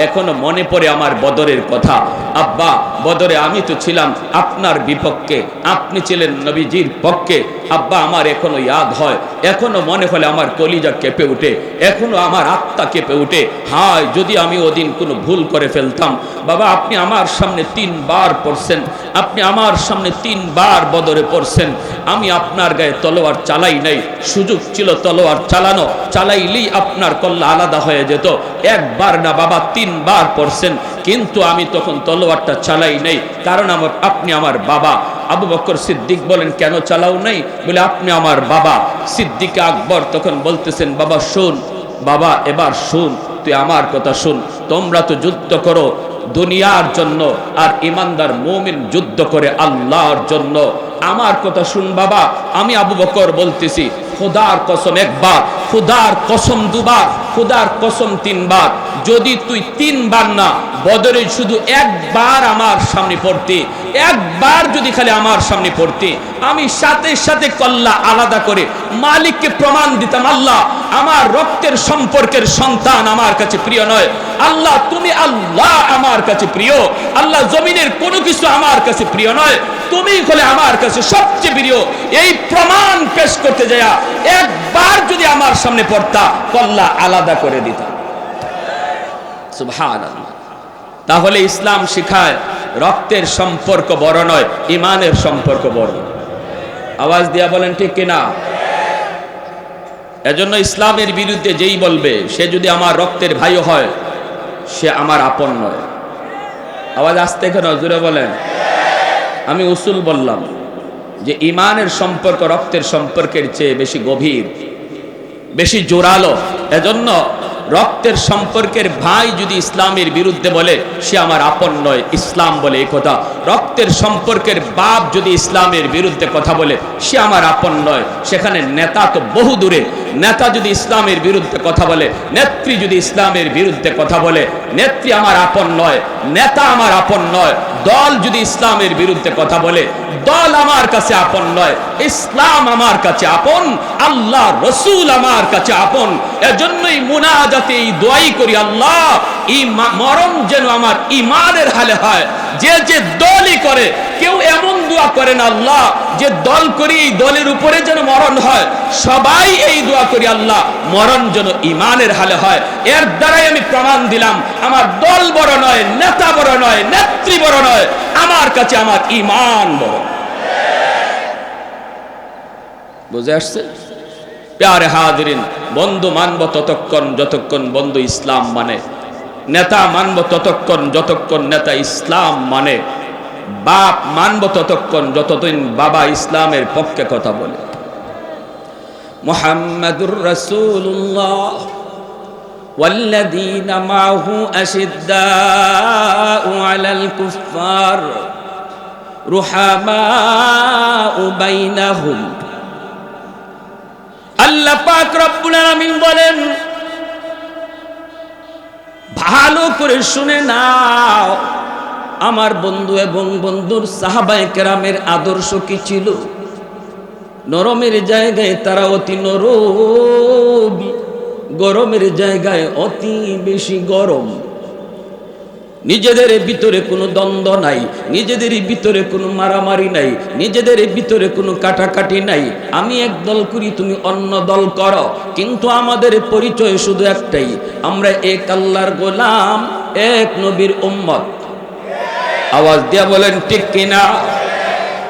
এখনো মনে পড়ে আমার বদরের কথা। আব্বা, বদরে আমি তো ছিলাম আপনার বিপক্ষে, আপনি ছিলেন নবীজির পক্ষে। আব্বা, আমার এখনো ইয়াদ হয়, এখনো মনে হলে আমার কলিজা কেঁপে উঠে, এখনো আমার আত্মা কেঁপে উঠে। হায়, যদি আমি ওদিন কোনো ভুল করে ফেলতাম। বাবা, আপনি আমার সামনে 3 বার পড়ছেন, আপনি আমার সামনে 3 বার বদরে পড়ছেন। আমি আপনার গায়ে তলোয়ার চালাই নাই, সুযোগ ছিল তলোয়ার চালানো, চালাইলেই আপনার কল্লা আলাদা হয়ে যেত। 1 বার না বাবা, 3 বার পড়ছেন, কিন্তু আমি তখন তলোয়ারটা চালাই নাই, কারণ আপনি আমার বাবা। আবু বকর সিদ্দিক বলেন, কেন চালাও নাই? বলে, আপনি আমার বাবা। সিদ্দিক আকবর তখন বলতেছেন, বাবা শোন, বাবা এবার শোন, তুই আমার কথা শোন। তোমরা তো যুদ্ধ করো দুনিয়ার জন্য, আর ইমানদার মুমিন যুদ্ধ করে আল্লাহর জন্য। আমার কথা শুন বাবা, আমি আবু বকর বলতেছি, খোদার কসম 1 বার, খোদার কসম 2 বার, খোদার কসম 3 বার, যদি তুই 3 বার না, বদরে শুধু 1 বার আমার সামনে পড়তি, 1 বার যদি খালি আমার সামনে পড়তি, আমি সাথে সাথে কল্লা আলাদা করে মালিককে প্রমাণ দিতাম, আল্লাহ আমার রক্তের সম্পর্কের সন্তান আমার কাছে প্রিয় নয়, আল্লাহ তুমি আল্লাহ আমার কাছে প্রিয়, আল্লাহ জমিনের কোনো কিছু আমার কাছে প্রিয় নয়, তুমি হলে আমার কাছে সবচেয়ে প্রিয়। এই প্রমাণ পেশ করতে যায় 1 বার যদি আমার সামনে পড়তা, কল্লা আলাদা করে দিতাম। সুবহানাল্লাহ। তাহলে ইসলাম শিখায় রক্তের সম্পর্ক বড় নয়, ইমানের সম্পর্ক বড়। আওয়াজ দিয়া বলেন ঠিক কিনা? এজন্য ইসলামের বিরুদ্ধে যেই বলবে সে যদি আমার রক্তের ভাইও হয় সে আমার আপন নয়। আওয়াজ আসতে কেন, জোরে বলেন। আমি উসুল বললাম যে ইমানের সম্পর্ক রক্তের সম্পর্কের চেয়ে বেশি গভীর, বেশি জোরালো। এজন্য রক্তের সম্পর্কের ভাই যদি ইসলামের বিরুদ্ধে বলে সে আমার আপন নয়, ইসলাম বলে এই কথা। রক্তের সম্পর্কের বাপ যদি ইসলামের বিরুদ্ধে কথা বলে সে আমার আপন নয়। সেখানে নেতা তো বহু দূরে। নেতা যদি ইসলামের বিরুদ্ধে কথা বলে, নেত্রী যদি ইসলামের বিরুদ্ধে কথা বলে, নেত্রী আমার আপন নয়, নেতা আমার আপন নয়। দল যদি ইসলামের বিরুদ্ধে কথা বলে, দল আমার কাছে আপন নয়, ইসলাম আমার কাছে আপন, আল্লাহ রসুল আমার কাছে আপন। এজন্যই মুনাজাতে এই দোয়াই করি, আল্লাহ এই মরণ যেন আমার ইমানের হালে হয়। যে যে দলই করে, কেউ এমন দোয়া করে না আল্লাহ যে দল করি এই দলের উপরে যেন মরণ হয়। সবাই এই দোয়া করি, আল্লাহ মরণ যেন ইমানের হালে হয়। এর দ্বারাই আমি প্রমাণ দিলাম আমার দল বড় নয়, নেতা বড় নয়, নেত্রী বড় নয়, আমার কাছে আমার ইমান বড়। বুঝে আসছে? প্যারে হাজিরিন, বন্ধু মানব ততক্ষণ যতক্ষণ বন্ধু ইসলাম মানে, নেতা মানব ততক্ষণ যতক্ষণ নেতা ইসলাম মানে, বাপ মানব ততক্ষণ যতদিন বাবা ইসলামের পক্ষে কথা বলে। মুহাম্মাদুর রাসূলুল্লাহ ওয়াল্লাযীনা মাআহু আশিদ্দাউ আলাল কুফফার রুহামাউ বাইনাহুম। আল্লাহ পাক রব্বুল আলামিন বলেন, ভালো করে শুনে নাও আমার বন্ধু এবং বন্ধুর সাহাবায়ে কেরামের আদর্শ কি ছিল। নরমের জায়গায় তারা অতি নরম, গরমের জায়গায় অতি বেশি গরম। নিজেদের ভিতরে কোনো দ্বন্দ্ব নাই, নিজেদের ভিতরে কোনো মারামারি নাই, নিজেদের ভিতরে কোনো কাটাকাটি নাই। আমি এক দল করি, তুমি অন্য দল করো, কিন্তু আমাদের পরিচয় শুধু একটাই, আমরা এক আল্লাহর গোলাম, এক নবীর উম্মত। আওয়াজ দিয়া বলেন ঠিক কিনা?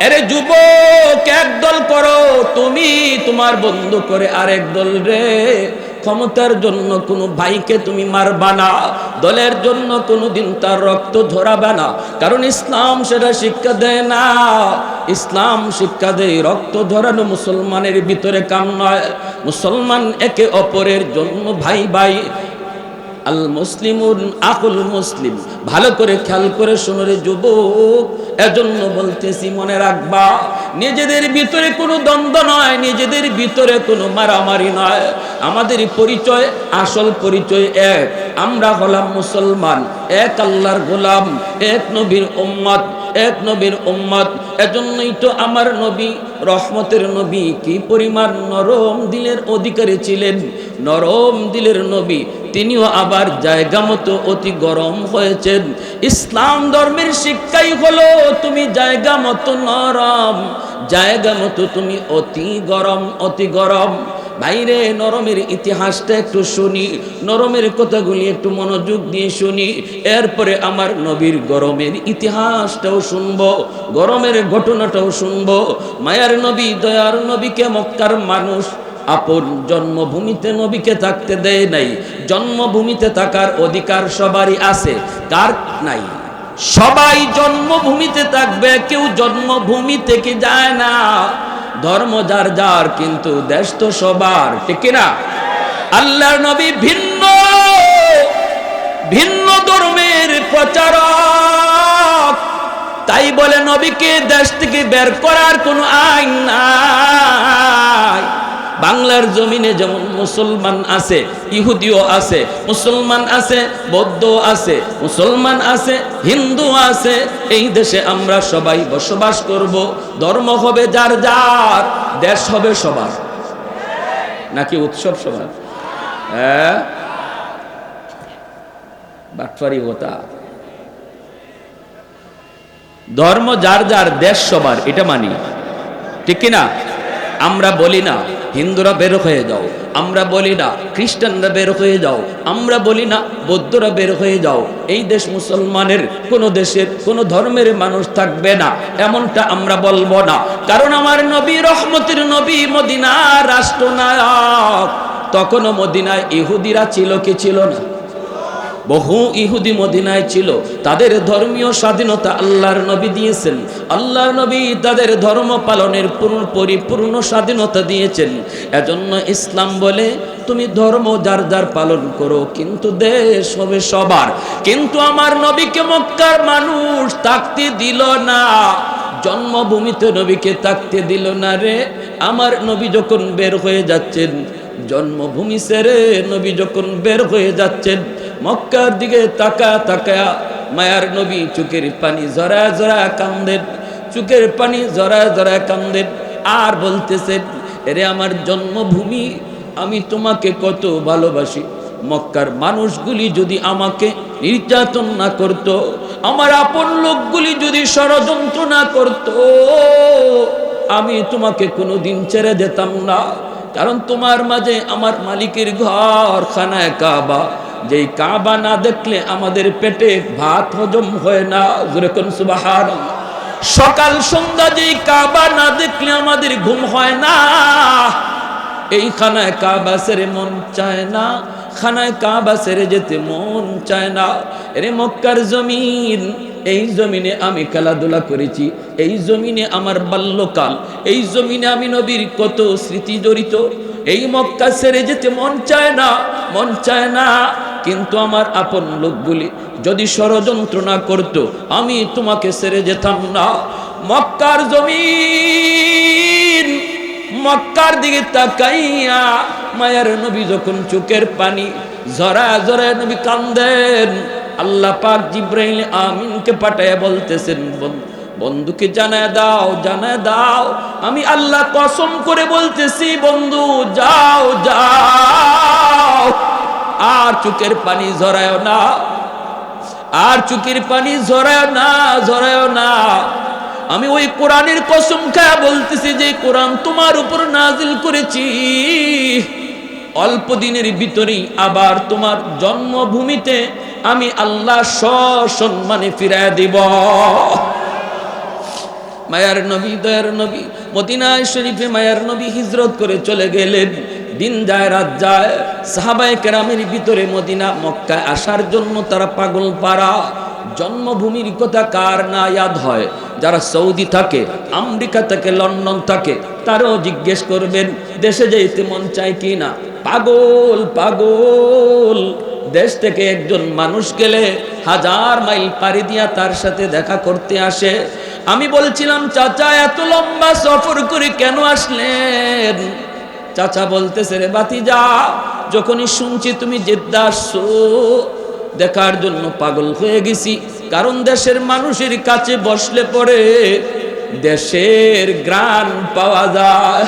আরে যুবক, এক দল করো, তুমি তোমার বন্ধু করে আরেক দল রে। ক্ষমতার জন্য কোনো ভাইকে তুমি মারবা না, দলের জন্য কোনোদিন তার রক্ত ঝরাবে না, কারণ ইসলাম সেটা শিক্ষা দেয় না। ইসলাম শিক্ষা দেয় রক্ত ঝরানো মুসলমানের ভিতরে কাম নয়। মুসলমান একে অপরের জন্য ভাই ভাই। আল মুসলিমুন আকুল মুসলিম। ভালো করে খেয়াল করে শোনো রে যুবক, এজন্য বলতেছি মনে রাখবা, নিজেদের ভিতরে কোনো দ্বন্দ্ব নয়, নিজেদের ভিতরে কোনো মারামারি নয়। আমাদের পরিচয়, আসল পরিচয় এক, আমরা হলাম মুসলমান, এক আল্লাহর গোলাম, এক নবীর উম্মত, এক নবীর উম্মত। এজন্যই তো আমার নবী, রহমতের নবী, কি পরিমাণ নরম দিলের অধিকারী ছিলেন। নরম দিলের নবী, তিনিও আবার জায়গা মতো অতি গরম হয়েছেন। ইসলাম ধর্মের শিক্ষাই হলো তুমি জায়গা মতো নরম, জায়গা মতো তুমি অতি গরম, অতি গরম। বাইরে নরমের ইতিহাসটা একটু শুনি, নরমের কথাগুলি একটু মনোযোগ দিয়ে শুনি, এরপরে আমার নবীর গরমের ইতিহাসটাও শুনবো, গরমের ঘটনাটাও শুনবো। মায়ার নবী, দয়ার নবীকে মক্কার মানুষ আপন জন্মভূমিতে নবীকে থাকতে দেয় নাই। জন্মভূমিতে থাকার অধিকার সবারই আছে, কার নাই? সবাই জন্মভূমিতে থাকবে, কেউ জন্মভূমি থেকে যায় না। ধর্ম যার যার, কিন্তু দেশ তো সবার, ঠিক না? আল্লাহর নবী ভিন্ন ভিন্ন ধর্মের প্রচারক, তাই বলে নবীকে দেশ থেকে বের করার কোনো আইন নাই। বাংলার জমিনে যেমন মুসলমান আছে, ইহুদিও আছে, মুসলমান আছে, বৌদ্ধ আছে, মুসলমান আছে, হিন্দু আছে। এই দেশে আমরা সবাই বসবাস করব। ধর্ম হবে যার যার, দেশ হবে সবার, নাকি উৎসব সবার? হ্যাঁ, বাটফারি হতা। ধর্ম যার যার, দেশ সবার, এটা মানি, ঠিক কিনা? আমরা বলি না হিন্দুরা বের হয়ে যাও, আমরা বলি না খ্রিস্টানরা বের হয়ে যাও, আমরা বলি না বৌদ্ধরা বের হয়ে যাও, এই দেশ মুসলমানের কোন দেশের কোন ধর্মের মানুষ থাকবে না, এমনটা আমরা বলবো না। কারণ আমার নবী রহমতের নবী, মদিনার রাষ্ট্রনায়ক। তখনও মদিনায় ইহুদিরা ছিল কি ছিল না? বহু ইহুদি মদিনায় ছিল। তাদের ধর্মীয় স্বাধীনতা আল্লাহর নবী দিয়েছেন। আল্লাহর নবী তাদের ধর্ম পালনের পরিপূর্ণ স্বাধীনতা দিয়েছেন। এজন্য ইসলাম বলে তুমি ধর্ম যার যার পালন করো, কিন্তু দেশ হবে সবার। কিন্তু আমার নবীকে মক্কার মানুষ থাকতে দিল না, জন্মভূমিতে নবীকে থাকতে দিল না রে। আমার নবী যখন বের হয়ে যাচ্ছেন, জন্মভূমি ছেড়ে নবী যখন বের হয়ে যাচ্ছেন, মক্কার দিকে তাকা তাকা মায়ার নবী চোখের পানি জরা জরা কান্দেন, চোখের পানি জরা জরা কান্দেন, আর বলতেছেন, এরে আমার জন্মভূমি, আমি তোমাকে কত ভালোবাসি। মক্কার মানুষগুলি যদি আমাকে নির্যাতন না করত, আমার আপন লোকগুলি যদি ষড়যন্ত্র না করত, আমি তোমাকে কোনোদিন ছেড়ে যেতাম না। কারণ তোমার মাঝে আমার মালিকের ঘর খানায় কাবা, যেই কাবা না দেখলে আমাদের পেটে ভাত হজম হয় না। জোরে কোন সুবহানাল্লাহ। সকাল সন্ধ্যা যেই কাবা না দেখলে আমাদের ঘুম হয় না। এই খানায় কাবা ছেড়ে মন চায় না, খানায় কাবা ছেড়ে যেতে মন চায় না। এরে মক্কার জমিন, এই জমিনে আমি খেলাধুলা করেছি, এই জমিনে আমার বাল্যকাল, এই জমিনে আমি নবীর কত স্মৃতি জড়িত। এই মক্কা ছেড়ে যেতে মন চায় না, মন চায় না। কিন্তু আমার আপন লোকগুলি যদি ষড়যন্ত্র না করতো, আমি তোমাকে ছেড়ে যেতাম না। মক্কার জমিন, মক্কার দিকে তাকাইয়া মায়ার নবী যখন চোখের পানি জরা জরা নবী কান্দেন, আল্লাহ পাক জিব্রাইল আমিনকে পাঠায়া বলতেছেন, বন্ধুকে জানায় দাও, জানায় দাও, আমি আল্লাহ কসম করে বলতেছি, বন্ধু যাও যাও, আর চোখের পানি ঝরায় না, আর চোখের পানি ঝরায় না, ঝরায় না। আমি ওই কোরআনের কসম খায়া বলতেছি, যে কোরআন তোমার উপর নাজিল করেছি, অল্প দিনের ভিতরেই আবার তোমার জন্মভূমিতে আমি আল্লাহ সসম্মানে ফিরায় দিব। মায়ার নবী, দয়ার নবী মদিনা শরীফে মায়ার নবী হিজরত করে চলে গেলেন। দিন যায় রাত যায়, সাহাবায়ে কেরামের ভিতরে মদিনা মক্কায় আসার জন্য তারা পাগল পারা। জন্মভূমির কথা কার না ইয়াদ হয়? যারা সৌদি থাকে, আমেরিকা থাকে, লন্ডন থাকে, তারাও জিজ্ঞেস করবেন দেশে যেতে মন চায় কি না। পাগল পাগল। দেশ থেকে একজন মানুষ গেলে 1000 মাইল পাড়ি দিয়া তার সাথে দেখা করতে আসে। আমি বলছিলাম, চাচা এত লম্বা সফর করে কেন আসলেন? চাচা বলতেছে, রে ভাতিজা, যখনই শুনছি তুমি জেদ্দা আসছো, দেখার জন্য পাগল হয়ে গেছি। কারণ দেশের মানুষের কাছে বসলে পরে দেশের গ্রাণ পাওয়া যায়,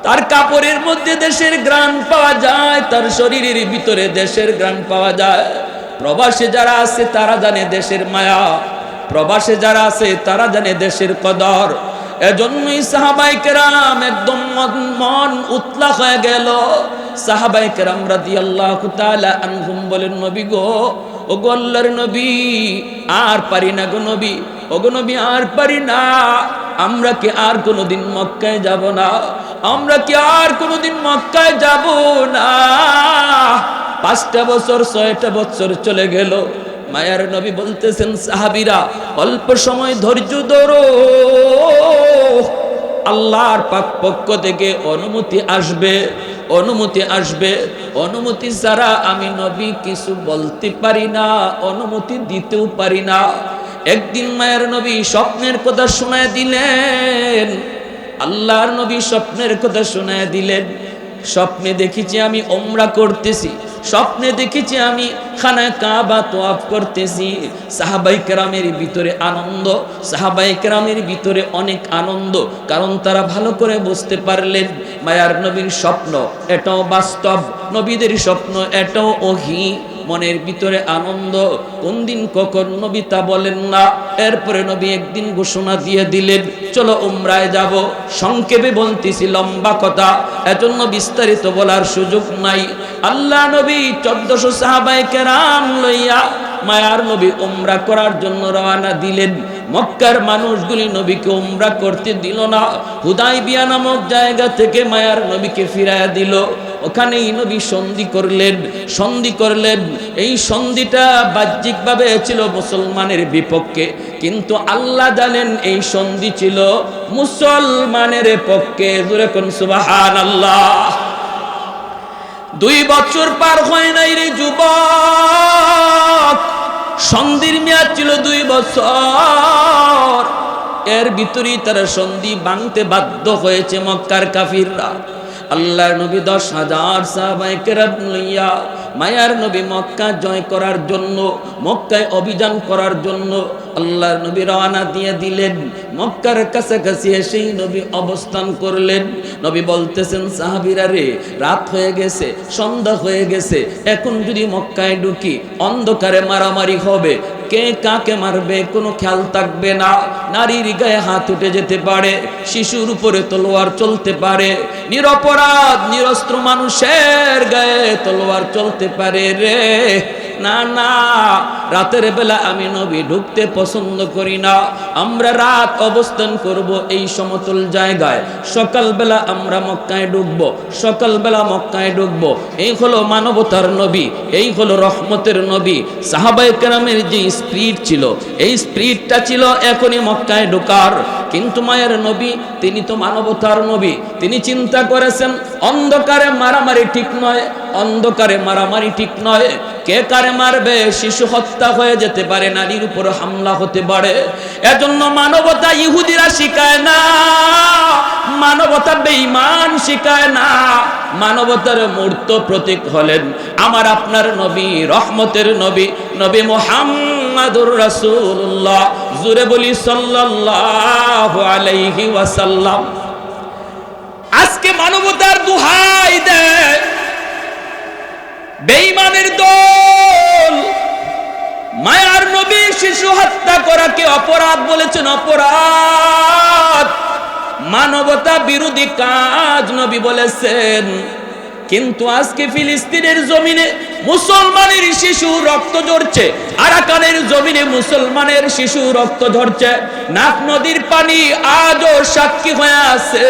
তার কাপড়ের মধ্যে দেশের গ্রাণ পাওয়া যায়, তার শরীরের ভিতরে দেশের গ্রাণ পাওয়া যায়। প্রবাসে যারা আছে তারা জানে দেশের মায়া, প্রবাসে যারা আছে তারা জানে দেশের কদর। এজন্যই সাহাবায়ে কেরাম একদম মন উতলা হয়ে গেল। সাহাবায়ে কেরাম রাদিয়াল্লাহু তাআলা আনহুম বলেন, নবী গো, ও গো আল্লাহর নবী, আর পারি না গো নবী, ও গো নবী, আর পারি না। আমরা কি আর কোনোদিন মক্কায় যাব না? আমরা কি আর কোনোদিন মক্কায় যাব না? 5টা বছর 6টা বছর চলে গেল। মায়ার নবী বলতেছেন, সাহাবীরা অল্প সময় ধৈর্য ধরো, আল্লাহর পাক পক্ষ থেকে অনুমতি আসবে, অনুমতি আসবে। অনুমতি ছাড়া আমি নবী কিছু বলতে পারি না, অনুমতি দিতেও পারি না। একদিন মায়ের নবী স্বপ্নের কথা শোনায় দিলেন, আল্লাহর নবী স্বপ্নের কথা শোনায় দিলেন। স্বপ্নে দেখেছি আমি ওমরা করতেছি, স্বপ্নে দেখেছি আমি খানায় কাবা তওয়াফ করতেছি। সাহাবায়ে কেরামের ভিতরে আনন্দ, সাহাবায়ে কেরামের ভিতরে অনেক আনন্দ। কারণ তারা ভালো করে বুঝতে পারলেন মায়ার নবীর স্বপ্ন এটাও বাস্তব, নবীদের স্বপ্ন এটাও ওহী। মনের ভিতরে আনন্দ, কোন দিন কখন নবী তা বলেন না। এরপরে নবী একদিন ঘোষণা দিয়ে দিলেন, চলো উমরায় যাব। সংক্ষেপে বলতেছি, লম্বা কথা, এজন্য বিস্তারিত বলার সুযোগ নাই। আল্লাহ নবী 1400 সাহাবায়ে কেরাম লইয়া মায়ার নবী উমরা করার জন্য রওনা দিলেন। মক্কার মানুষগুলি নবীকে উমরা করতে দিল না। হুদাইবিয়া নামক জায়গা থেকে মায়ার নবীকে ফিরাইয়া দিল। ওখানেই নবী সন্ধি করলেন। এই সন্ধিটা বাহ্যিকভাবে ছিল মুসলমানের বিপক্ষে, কিন্তু আল্লাহ জানেন এই সন্ধি ছিল মুসলমানের পক্ষে। জোরে কোন সুবহানাল্লাহ। 2 বছর পার হয় নাই রে যুবক, সন্ধির মেয়াদ ছিল 2 বছর। এর ভিতরেই তারা সন্ধি ভাঙতে বাধ্য হয়েছে মক্কার কাফিররা। আল্লাহর নবী 10,000 সাহাবায়ে কেরাম লইয়া মায়ার নবী মক্কা জয় করার জন্য, মক্কায় অভিযান করার জন্য আল্লাহর নবী রওনা দিয়ে দিলেন। মক্কার কাছাকাছি এসেই নবী অবস্থান করলেন। নবী বলতেছেন, সাহাবীরা রে, রাত হয়ে গেছে, সন্ধ্যা হয়ে গেছে, এখন যদি মক্কায় ঢুকি অন্ধকারে মারামারি হবে, কে কাকে মারবে কোনো খেয়াল থাকবে না। নারীর গায়ে হাত উঠে যেতে পারে, শিশুর উপরে তলোয়ার চলতে পারে, নিরপরাধ নিরস্ত্র মানুষের গায়ে তলোয়ার চলতে পারে রে। না না, রাতের বেলা আমি নবী ঢুকতে পছন্দ করি না। আমরা রাত অবস্থান করব এই সমতল জায়গায়, সকালবেলা আমরা মক্কায় ঢুকব, সকালবেলা মক্কায় ঢুকব। এই হলো মানবতার নবী, এই হলো রহমতের নবী। সাহাবায়ে কেরামের যে স্পিরিট ছিল, এই স্পিরিটটা ছিল এখনই মক্কায় ঢোকার। কিন্তু মায়ের নবী, তিনি তো মানবতার নবী, তিনি চিন্তা করেছেন অন্ধকারে মারামারি ঠিক নয়, অন্ধকারে মারামারি ঠিক নয়। কে কারে মারবে, শিশু হত্যা হয়ে যেতে পারে, নারীর উপর হামলা হতে পারে। এজন্য মানবতা ইহুদিরা শিখায় না, মানবতা বেঈমান শিখায় না। মানবতার মূর্ত প্রতীক হলেন আমার আপনার নবী, রহমতের নবী, নবী মুহাম্মাদুর রাসূলুল্লাহ। জোরে বলি সাল্লাল্লাহু আলাইহি ওয়াসাল্লাম। আজকে মানবতার দুহাই দেয় বেঈমানের দল। মায়ার নবী শিশু হত্যা করাকে অপরাধ বলেছেন, অপরাধ, মানবতা বিরোধী কাজ নবী বলেছেন। কিন্তু আজকে ফিলিস্তিনের জমিনে মুসলমানের শিশু রক্ত ঝরছে, আরাকানের জমিনে মুসলমানের শিশু রক্ত ঝরছে। নাফ নদীর পানি আজও সাক্ষী হয়ে আছে।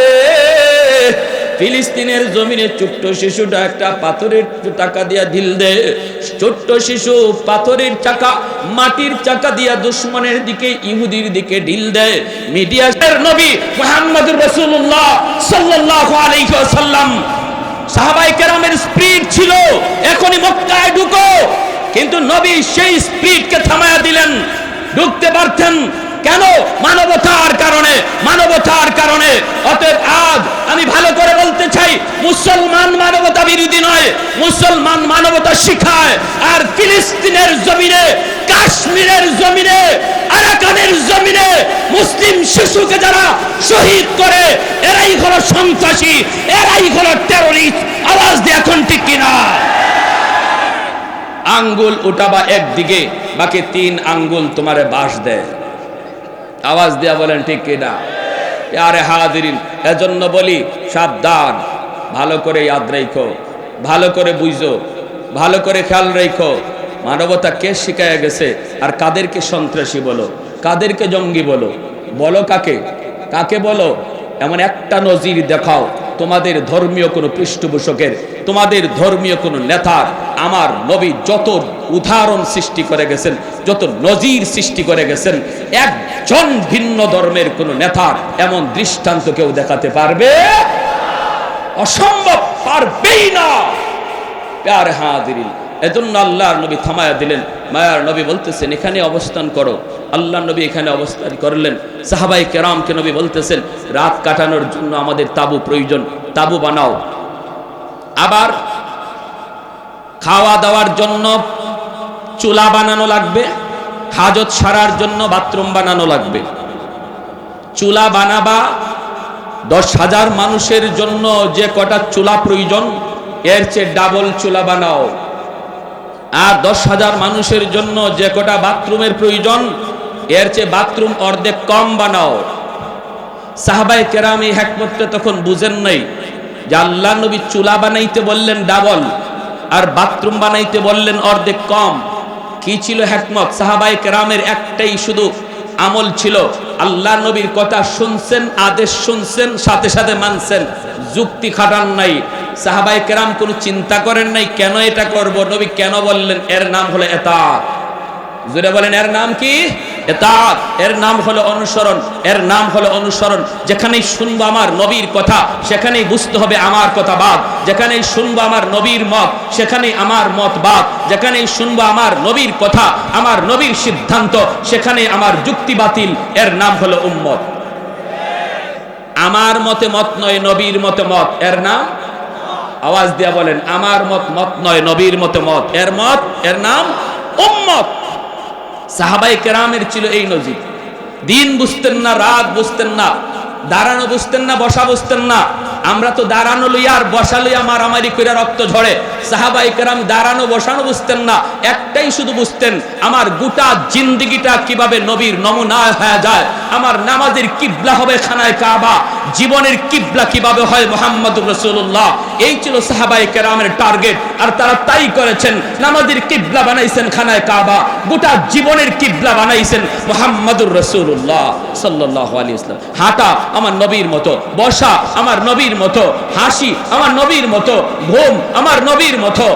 ফিলিস্তিনের জমিনে ছোট্ট শিশুটা একটা পাথরের চাকা দিয়া ঢিল দেয়, ছোট্ট শিশু পাথরের চাকা, মাটির চাকা দিয়া দুশমনের দিকে, ইহুদির দিকে ঢিল দেয়। মিডিয়ার নবী মুহাম্মদুর রাসূলুল্লাহ সাল্লাল্লাহু আলাইহি ওয়াসাল্লাম, সাহাবায়ে কেরামের স্পিরিট ছিল এখনই মক্কায় ঢুকো, কিন্তু নবী সেই স্পিরিটকে থামায়া দিলেন। ঢুকতে পারতেন কেন? মানবতার কারণে, মানবতার কারণে। অতএব আজ আমি ভালো করে বলতে চাই, মুসলমান মানবতা বিরোধী নয়, মুসলমান মানবতা শিখায়। আর ফিলিস্তিনের জমিনে, কাশ্মীরের জমিনে, আরাকানের জমিনে মুসলিম শিশুকে যারা শহীদ করে, এরাই হলো সন্ত্রাসী, এরাই হলো টেররিস্ট। আওয়াজ দিয়ে এখন ঠিক কিনা? আঙ্গুল উঠাবা একদিকে, বাকি 3 আঙ্গুল তোমারে বাস দেয়। আওয়াজ দিয়া বলেন ঠিক কিনা? আরে হাজিরিন, এজন্য বলি সাবধান, ভালো করে ইয়াদ রাখো, ভালো করে বুঝো, ভালো করে খেয়াল রাখো। মানবতা কে শিখায় গেছে, আর কাদেরকে সন্ত্রাসী বলো, কাদেরকে জঙ্গি বলো, বলো কাকে, কাকে বলো? এমন একটা নজির দেখাও তোমাদের ধর্মীয় কোনো পৃষ্ঠপোষকের, তোমাদের ধর্মীয় কোনো নেতার। আমার নবী যত উদাহরণ সৃষ্টি করে গেছেন, যত নজির সৃষ্টি করে গেছেন, একজন ভিন্ন ধর্মের কোনো নেতার এমন দৃষ্টান্ত কেউ দেখাতে পারবে? অসম্ভব, পারবেই না। প্যারে হাজিরিন, এজন্য আল্লাহর নবী থামায়া দিলেন। মায়ার নবী বলতেছেন এখানে অবস্থান করো। আল্লাহ নবী এখানে অবস্থান করলেন। সাহাবায়ে কেরামকে নবী বলতেছেন রাত কাটানোর জন্য আমাদের তাবু প্রয়োজন, তাবু বানাও। আবার খাওয়া দাওয়ার জন্য চুলা বানানো লাগবে, হাজত সারার জন্য বাথরুম বানানো লাগবে। চুলা বানাবা, 10,000 মানুষের জন্য যে কটা চুলা প্রয়োজন, এর চেয়ে ডাবল চুলা বানাও। আর 10,000 মানুষের জন্য যে কটা বাথরুমের প্রয়োজন এর চেয়ে বাথরুম অর্ধেক কম বানাও। সাহাবায়ে কেরাম এই হিকমতটা তখন বুঝেন নাই যে আল্লাহ নবী চুলা বানাইতে বললেন ডাবল আর বাথরুম বানাইতে বললেন অর্ধেক কম। কি ছিল হিকমত? সাহাবায়ে কেরামের একটাই শুধু আমল ছিল, আল্লাহ নবীর কথা শুনছেন, আদেশ শুনছেন, সাথে সাথে মানছেন, যুক্তি খাটান নাই। সাহাবায়ে কেরাম কোনো চিন্তা করেন নাই কেন এটা করব, নবী কেন বললেন। এর নাম হলো ইতাআত। জোরে বলেন, এর নাম কি? ইতাআত। এর নাম হলো অনুসরণ, এর নাম হলো অনুসরণ। যেখানেই শুনবো আমার নবীর কথা সেখানেই বুঝতে হবে আমার কথা বাদ, যেখানেই শুনবো আমার নবীর মত সেখানেই আমার মত বাদ, যেখানেই শুনবো আমার নবীর কথা, আমার নবীর সিদ্ধান্ত সেখানেই আমার যুক্তি বাতিল। এর নাম হলো উম্মত। আমার মতে মত নয়, নবীর মতে মত। এর নাম, আওয়াজ দিয়া বলেন, আমার মত মত নয়, নবীর মতে মত। এর মত, এর নাম উম্মত। সাহাবায়ে কেরামের ছিল এই নজির। দিন বুঝতেন না, রাত বুঝতেন না, দাঁড়ানো বুঝতেন না, বসা বুঝতেন না। আমরা তো দাঁড়ানো লইয়া আর বসা লইয়া মারামারি করে রক্ত ঝরে। সাহাবায়ে কেরাম দাঁড়ানো বসানো বুঝতেন না, একটাই শুধু বুঝতেন, আমার গোটা জিন্দেগিটা কিভাবে নবীর নমুনা হয়ে যায়। আমার নামাজের কিবলা হবে খানায় কাবা, জীবনের কিবলা কিভাবে হয় মুহাম্মদুর রাসূলুল্লাহ। এই ছিল সাহাবায়ে কেরামের টার্গেট, আর তারা তাই করেছেন। নামাজের কিবলা বানাইছেন খানায় কাবা, গোটা জীবনের কিবলা বানাইছেন মুহাম্মদুর রাসূলুল্লাহ সাল্লাল্লাহু আলাইহি ওয়াসাল্লাম। হাঁটা আমার নবীর মতো, বসা আমার নবীর মতো, হাসি আমার নবীর মতো, ঘুম আমার নবীর মতো,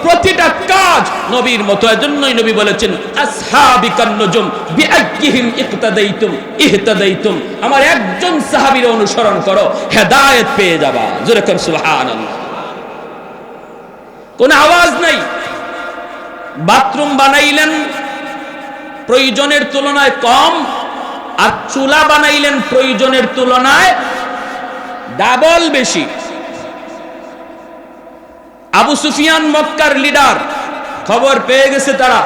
প্রতিটা কাজ নবীর মতো। এজন্যই নবী বলেছেন, আসহাবিকান নুজুম বিআইয়িহিম ইকতাদাইতুম ইহতাদাইতুম। আমার একজন সাহাবীর অনুসরণ করো, হেদায়েত পেয়ে যাবা। জোরে কর সুবহানাল্লাহ। কোন আওয়াজ নাই। বাথরুম বানাইলেন প্রয়োজনের তুলনায় কম, আর চুলা বানাইলেন প্রয়োজনের তুলনায় ডাবল বেশি। আবু সুফিয়ান মক্কার লিডার, খবর পেয়ে গেছে তারা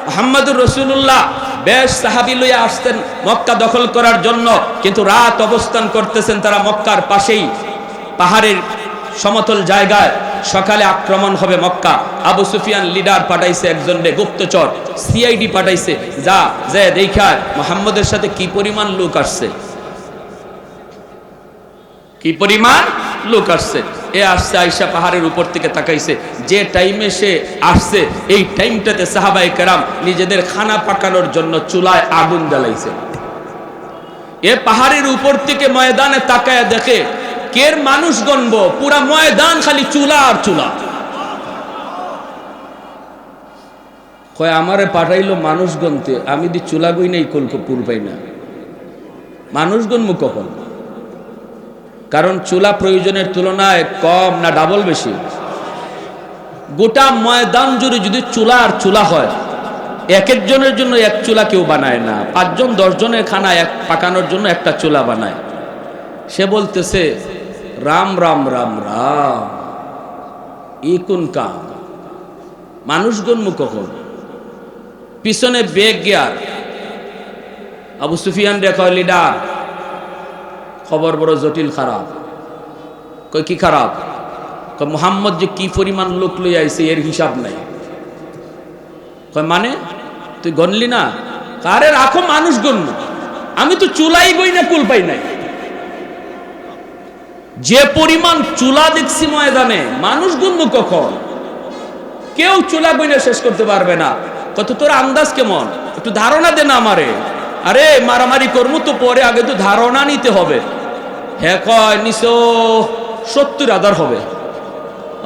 মুহাম্মদুর রাসূলুল্লাহ বেশ সাহাবী লইয়া আসতেন মক্কা দখল করার জন্য, কিন্তু রাত অবস্থান করতেছেন তারা মক্কার পাশেই পাহাড়ের সমতল জায়গায়। সকালে আক্রমণ হবে মক্কা। আবু সুফিয়ান লিডার পাঠাইছে একজন গুপ্তচর, সিআইডি পাঠাইছে, যা যে দেখা মুহাম্মদের সাথে কি পরিমাণ লোক আসছে, কি পরিমাণ লোক আসছে। এ আসছে, আয়েশা পাহাড়ের উপর থেকে তাকাইছে। যে টাইমে সে আসছে এই টাইমটাতে সাহাবায়ে কেরাম নিজেদের খানা পাকানোর জন্য চুলায় আগুন জ্বালাইছে। এ পাহাড়ের উপর থেকে ময়দানে তাকায় দেখে কের মানুষ গণব, পুরা ময়দান খালি চুলা আর চুলা। কয় আমারে পাঠাইলো মানুষ গণতে, আমি দি চুলা গই নাই কলকপুর পাই না। মানুষ গণব কখন? কারণ চুলা প্রয়োজনের তুলনায় কম না ডাবল বেশি? গোটা ময়দান জুড়ে যদি চুলা আর চুলা হয়, এক একজনের জন্য এক চুলা কেউ বানায় না, 5 জন 10 জনের খানা এক পাকানোর জন্য একটা চুলা বানায়। সে বলতেছে, রাম রাম রাম রাম, ই কোন কাম? মানুষ গণব কখন? পিছনে বেগ গিয়ার। আবু সুফিয়ান রেখা লিডার, খবর বড় জটিল, খারাপ। কই কি খারাপ? কই মুহাম্মদ যে কি পরিমাণ লোক লই আইছে এর হিসাব নাই। কই মানে তুই গণলি না? কারে রাখো, মানুষ গণব। আমি তো চুলাই গই না, কুল পাই নাই। যে পরিমাণ চুলা দেখছি ময়দানে, মানুষ গণব কখন? কেউ চুলা গইনা শেষ করতে পারবে না। কত তোর আন্দাজ কেমন? একটু ধারণা দে না আমারে। আরে মারামারি করবো তো পরে, আগে তো ধারণা নিতে হবে। হ্যাঁ কয় নিশো 70,000 হবে,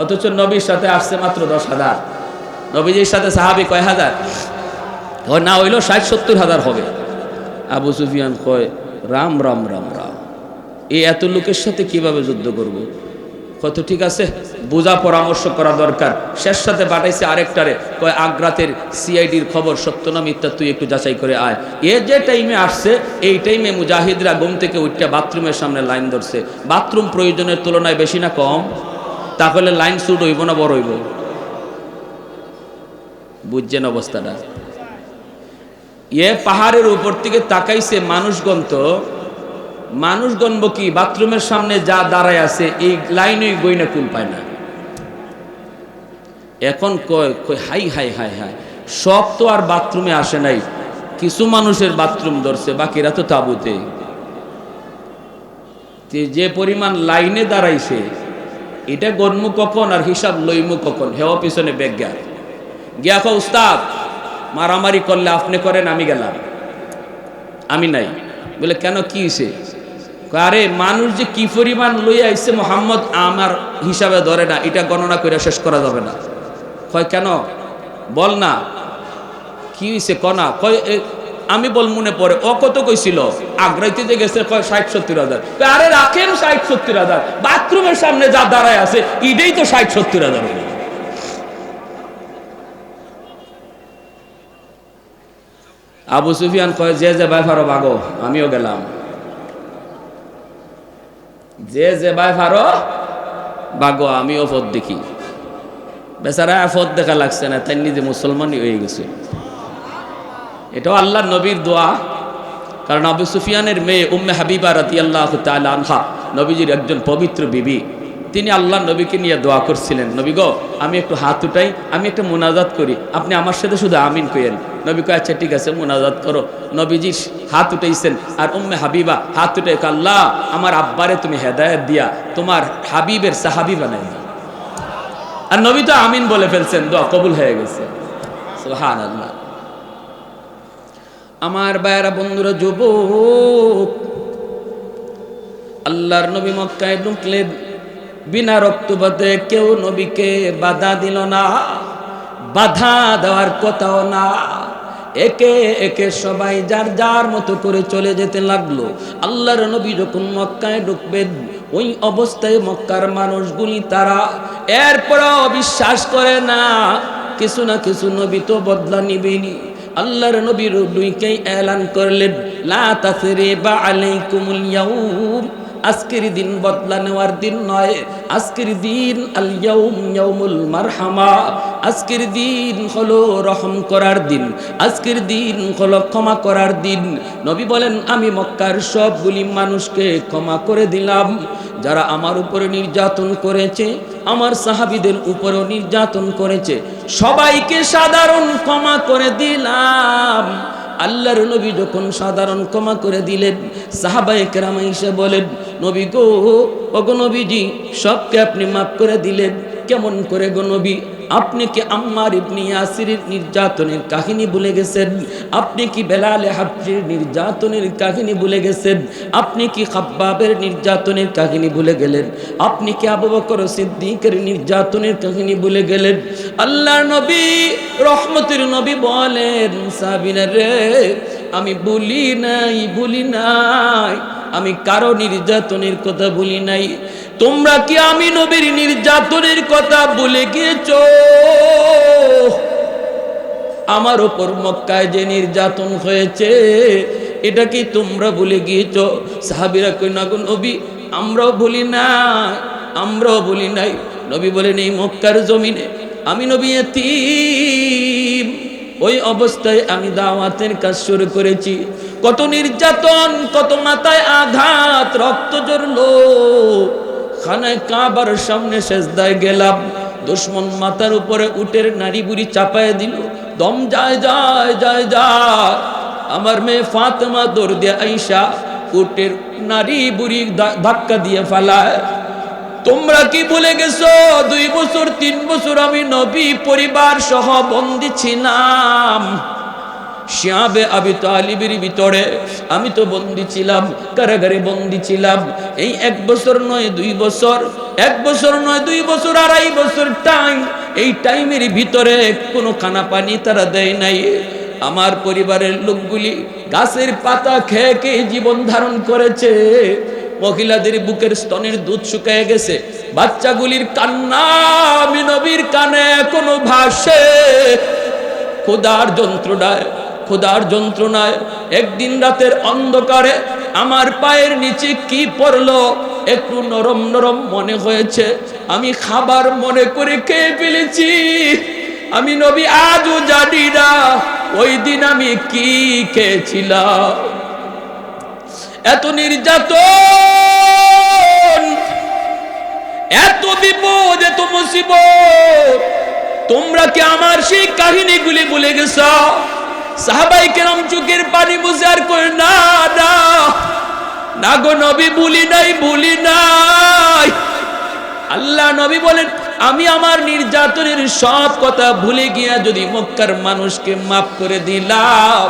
অথচ নবীর সাথে আসছে মাত্র 10,000। নবীজির সাথে সাহাবী কয় হাজার? না হইলো 60-70,000 হবে। আবু সুফিয়ান কয় রাম রাম রাম রাম, এই এত লোকের সাথে কিভাবে যুদ্ধ করব? কত ঠিক আছে, বোঝা পরামর্শ করা দরকার। শেষ সাথে পাঠাইছে আরেকটারে, কয় আগ্রাতের সিআইডির খবর সত্য না মিথ্যা তুই একটু যাচাই করে আয়। এ যে টাইমে আসছে এই টাইমে মুজাহিদরা ঘুম থেকে উঠে বাথরুমের সামনে লাইন ধরছে। বাথরুম প্রয়োজনের তুলনায় বেশি না কম? তাহলে লাইন শুট হইব না বড় হইব? বুঝছেন অবস্থাটা? এ পাহাড়ের উপর থেকে তাকাইছে মানুষগণ, তো মানুষ গণব কি? বাথরুমের সামনে যা দাঁড়ায় আছে এই লাইনই গইনা কুল পায় না। এখন কয় কয় হাই হাই হাই হাই, সব তো আর বাথরুমে আসে নাই, কিছু মানুষের বাথরুম ধরছে, বাকিরা তো তাবুতে। যে পরিমাণ লাইনে দাঁড়াইছে, এটা গণমু কখন আর হিসাব লইমু কখন? হেওয়া পিছনে ব্যাগ গিয়া কো উস্তাদ মারামারি করলে আপনি করেন, আমি গেলাম, আমি নাই। বলে কেন, কি হয়েছে? আরে মানুষ যে কি পরিমাণ লই আইছে মোহাম্মদ আমার হিসাবে ধরে না, এটা গণনা করে শেষ করা যাবে না। কয় কেন, বল না কি হয়েছে কনা। কয় আমি বল মনে পড়ে, ও কত কইছিল, আগ্রাইতে যে গেছে কয় 60-70 হাজার। আরে রাখেন 60-70 হাজার, বাথরুমের সামনে যা দাঁড়ায় আছে ইটাই তো 60-70 হাজার। আবু সুফিয়ান কয় যে যে ভাই ফারো ভাগো, আমিও গেলাম। যে যে ভাই ফারো ভাগো, আমিও পথ দেখি। বেচারা পথ দেখা লাগছে না, তাই নিজে মুসলমানই হয়ে গেছে। এটাও আল্লাহর নবীর দোয়া। কারণ আবু সুফিয়ানের মেয়ে উম্মে হাবিবা রাদিয়াল্লাহু তাআলা আনহা, নবীজির একজন পবিত্র বিবি, তিনি আল্লাহর নবীকে নিয়ে দোয়া করছিলেন, নবী গো আমি একটু হাত উঠাই, আমি একটা মুনাজাত করি, আপনি আমার সাথে শুধু আমিন কইেন। নবী কয় আচ্ছা ঠিক আছে, মুনাজাত করো। নবীজি হাত উঠাইছেন, আর উম্মে হাবিবা হাত উঠে, আল্লাহ আমার আব্বারে তুমি হেদায়েত দিয়া তোমার হাবিবের সাহাবী বানাই দাও। আর নবী তো আমিন বলে ফেলছেন, দোয়া কবুল হয়ে গেছে। সুবহানাল্লাহ। আমার ভাইয়েরা, বন্ধুরা, যুবক, আল্লাহর নবী মক্কায় ঢুকলেন, বিনা রক্তপাতে কেউ নবীকে বাধা দিল না, বাধা দেওয়ার কথাও না। একে একে সবাই যার যার মতো করে চলে যেতে লাগলো। আল্লাহর নবী যখন মক্কায় ঢুকবেন, ওই অবস্থায় মক্কার মানুষগুলি তারা এরপরও বিশ্বাস করে না, কিছু না কিছু নবী তো বদলা নিবেনি। আল্লাহর নবীর দুইকেই এলান করলেন, লা তাসরিবা আলাইকুমুল ইয়াউম, আজকের দিন বদলা নেওয়ার দিন নয়, আজকের দিন আল ইয়াউম ইয়াউমুল মারহামা, আজকের দিন হলো রহম করার দিন, আজকের দিন হলো ক্ষমা করার দিন। নবী বলেন, আমি মক্কার সবগুলি মানুষকে ক্ষমা করে দিলাম, যারা আমার উপরে নির্যাতন করেছে, আমার সাহাবীদের উপরেও নির্যাতন করেছে, সবাইকে সাধারণ ক্ষমা করে দিলাম। আল্লাহর নবী যখন সাধারণ ক্ষমা করে দিলেন, সাহাবায়ে কেরাম এসে বলেন, নবী গো, ওগো নবীজি, সবকে আপনি মাফ করে দিলেন, কেমন করে গো নবী? আপনি কি আম্মার ইবনে ইয়াসিরের নির্যাতনের কাহিনী ভুলে গেছেন? আপনি কি বেলালে হাবশির নির্যাতনের কাহিনী ভুলে গেছেন? আপনি কি খাব্বাবের নির্যাতনের কাহিনী ভুলে গেলেন? আপনি কি আবু বকর সিদ্দিকের নির্যাতনের কাহিনী ভুলে গেলেন? আল্লাহর নবী, রহমতের নবী বলেন, সাহাবীরা রে, আমি ভুলি নাই, আমি কারো নির্যাতনের কথা ভুলি নাই। তোমরা কি আমি নবীর নির্যাতনের কথা ভুলে গিয়েছো? আমার উপর মক্কায় যে নির্যাতন হয়েছে, এটা কি তোমরা ভুলে গিয়েছো? সাহাবীরা কই, না গো নবী, আমরাও ভুলি নাই। নবী বলেন, এই মক্কার জমিনে আমি নবী এতিম, ওই অবস্থায় আমি দাওয়াতের কাজ শুরু করেছি। কত নির্যাতন, কত মাথায় আঘাত, রক্ত ঝরলো। খানায় কাবার সামনে সেজদায় গেলাম, দুশমন মাথার উপরে উটের নাড়ি বুড়ি চাপায় দিল, দম যায়। আমার মেয়ে ফাতেমা দৌড় দিয়ে আইসা উটের নাড়ি বুড়ি ধাক্কা দিয়ে ফেলায়। তোমরা কি ভুলে গেছো 2 বছর 3 বছর আমি নবী পরিবার সহ বন্দী ছিলাম? শিয়াবে আবি তালিবের ভিতরে আমি তো বন্দী ছিলাম, কারাগারে বন্দী ছিলাম। এই 1 বছর নয় 2 বছর, 1 বছর নয় 2 বছর, 2.5 বছর টাইম। এই টাইমের ভিতরে কোনো খানা পানি তারা দেয় নাই। আমার পরিবারের লোকগুলি গাছের পাতা খেয়ে খেয়ে জীবন ধারণ করেছে। মহিলাদের বুকের স্তনের দুধ শুকিয়ে গেছে, বাচ্চাগুলির কান্না আমি নবীর কানে এখনো ভাসে। ক্ষুধার যন্ত্রণায় একদিন রাতের অন্ধকারে আমার পায়ের নিচে কি পড়লো, একটু নরম নরম মনে হয়েছে, আমি খাবার মনে করে খেয়ে ফেলেছি। আমি নবী আজও জানি না ওই দিন আমি কি খেয়েছিলাম। এত নির্যাতন, এত বিপদ, এত মুসিবত, তোমরা কি আমার সেই কাহিনীগুলি ভুলে গেছ? সাহাবায়ে কেরাম চোখের পানি মুছে আর কই না না না গো নবী, ভুলি নাই। আল্লাহ নবী বলেন, আমি আমার নির্যাতনের সব কথা ভুলে গিয়া যদি মক্কার মানুষকে মাফ করে দিলাম,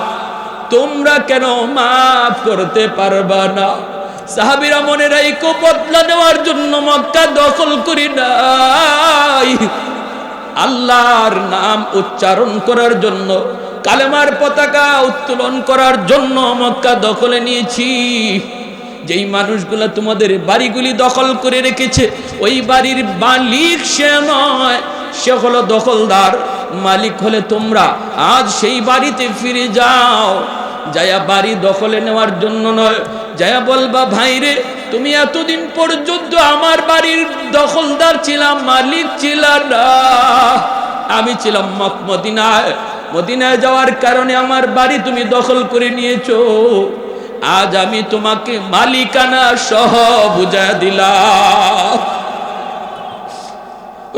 তোমরা কেন মাফ করতে পারবা না? সাহাবীরা মনে রাখো, বদলা নেওয়ার জন্য মক্কা দখল করি নাই, আল্লাহর নাম উচ্চারণ করার জন্য, কালেমার পতাকা উত্তোলন করার জন্য মক্কা দখলে নিয়েছি। যেই মানুষগুলা তোমাদের বাড়িগুলি দখল করে রেখেছে, ওই বাড়ির মালিক সে নয়, সে হলো দখলদার। মালিক হলে তোমরা। আজ সেই বাড়িতে ফিরে যাও, যায়া বাড়ি দখলে নেওয়ার জন্য নয়, যায়া বলবা, ভাইরে তুমি এতদিন পর্যন্ত আমার বাড়ির দখলদার ছিলাম, মালিক ছিলাম না, আমি ছিলাম মদিনায়। মদিনায় যাওয়ার কারণে আমার বাড়ি তুমি দখল করে নিয়েছো। আজ আমি তোমাকে মালিকানা সহ বুঝা দিলাম।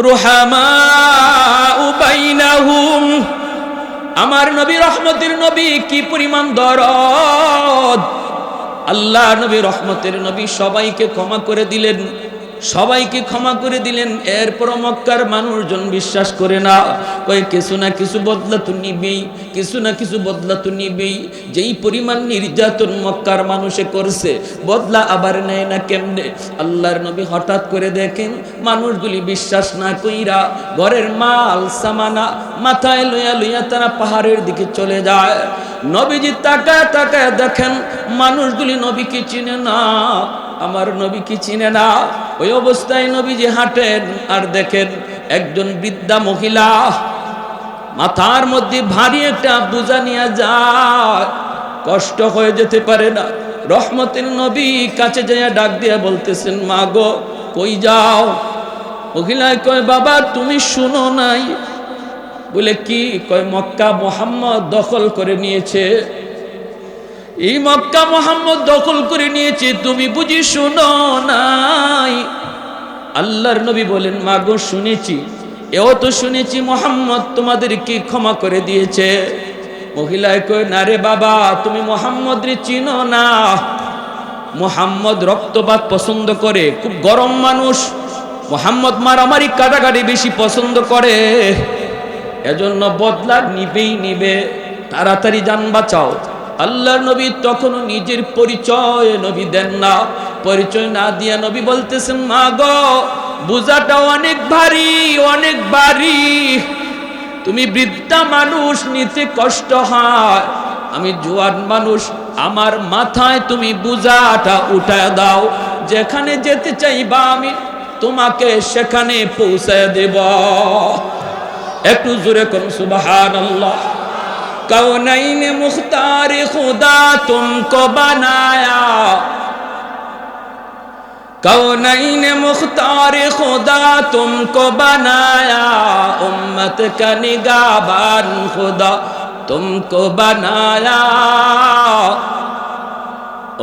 রুহামাউ বাইনাহুম, আমার নবী রহমতের নবী কি পরিমাণ দরদ! আল্লাহ নবী রহমতের নবী সবাইকে ক্ষমা করে দিলেন, সবাইকে ক্ষমা করে দিলেন। এরপর মক্কার মানুষজন বিশ্বাস করে না, কই কিছু না কিছু বদলা তো নিবেই, কিছু না কিছু বদলা তো নিবেই। যেই পরিমাণ নির্যাতন মক্কার মানুষে করছে, বদলা আবার নেয় না কেমনে? আল্লাহর নবী হঠাৎ করে দেখেন মানুষগুলি বিশ্বাস না কইরা ঘরের মাল সামানা মাথায় লইয়া লইয়া তারা পাহাড়ের দিকে চলে যায়। নবীজি তাকায় তাকায় দেখেন মানুষগুলি নবীকে চিনে না, আমার নবী কি চিনে না। ওই অবস্থায় নবীজি হাঁটেন আর দেখেন একজন বৃদ্ধা মহিলা মাথার মধ্যে ভারী একটা বোঝা নিয়ে যায়, কষ্ট হয়ে যেতে পারে না। রহমতের নবী কাছে যাইয়া ডাক দিয়া বলতেছেন, মা গো কই যাও? মহিলায় কয়, বাবা তুমি শুনো নাই? বলে কি? কয় মক্কা মুহাম্মদ দখল করে নিয়েছে, এই মক্কা মুহাম্মদ দখল করে নিয়েছে, তুমি বুঝি শুনো নাই? আল্লাহর নবী বলেন, মাগো শুনেছি, এও তো শুনেছি মুহাম্মদ তোমাদেরকে ক্ষমা করে দিয়েছে। মহিলায় কয়, না রে বাবা, তুমি মুহাম্মদ রে চিনো না। মুহাম্মদ রক্তপাত পছন্দ করে, খুব গরম মানুষ। মুহাম্মদ মারামারি কাটাকাটি বেশি পছন্দ করে, এজন্য বদলা নিবেই নিবে, তাড়াতাড়ি জান বাঁচাও। আল্লাহর নবী তখনও নিজের পরিচয় নবী দেন না। পরিচয় না দিয়া নবী বলতেছেন, মা গো বোঝাটা অনেক ভারী, অনেক ভারী, তুমি বৃদ্ধা মানুষ, নিতে কষ্ট হয়, আমি জোয়ান মানুষ, আমার মাথায় তুমি বোঝাটা উঠায় দাও, যেখানে যেতে চাইবা আমি তোমাকে সেখানে পৌঁছায় দেব। একটু জোরে করুন সুবহানাল্লাহ। कौनैन मुख्तार खुदा तुमको बनाया, कौनैन मुख्तार खुदा तुमको बनाया, उम्मत का निगाहबान खुदा तुमको बनाया,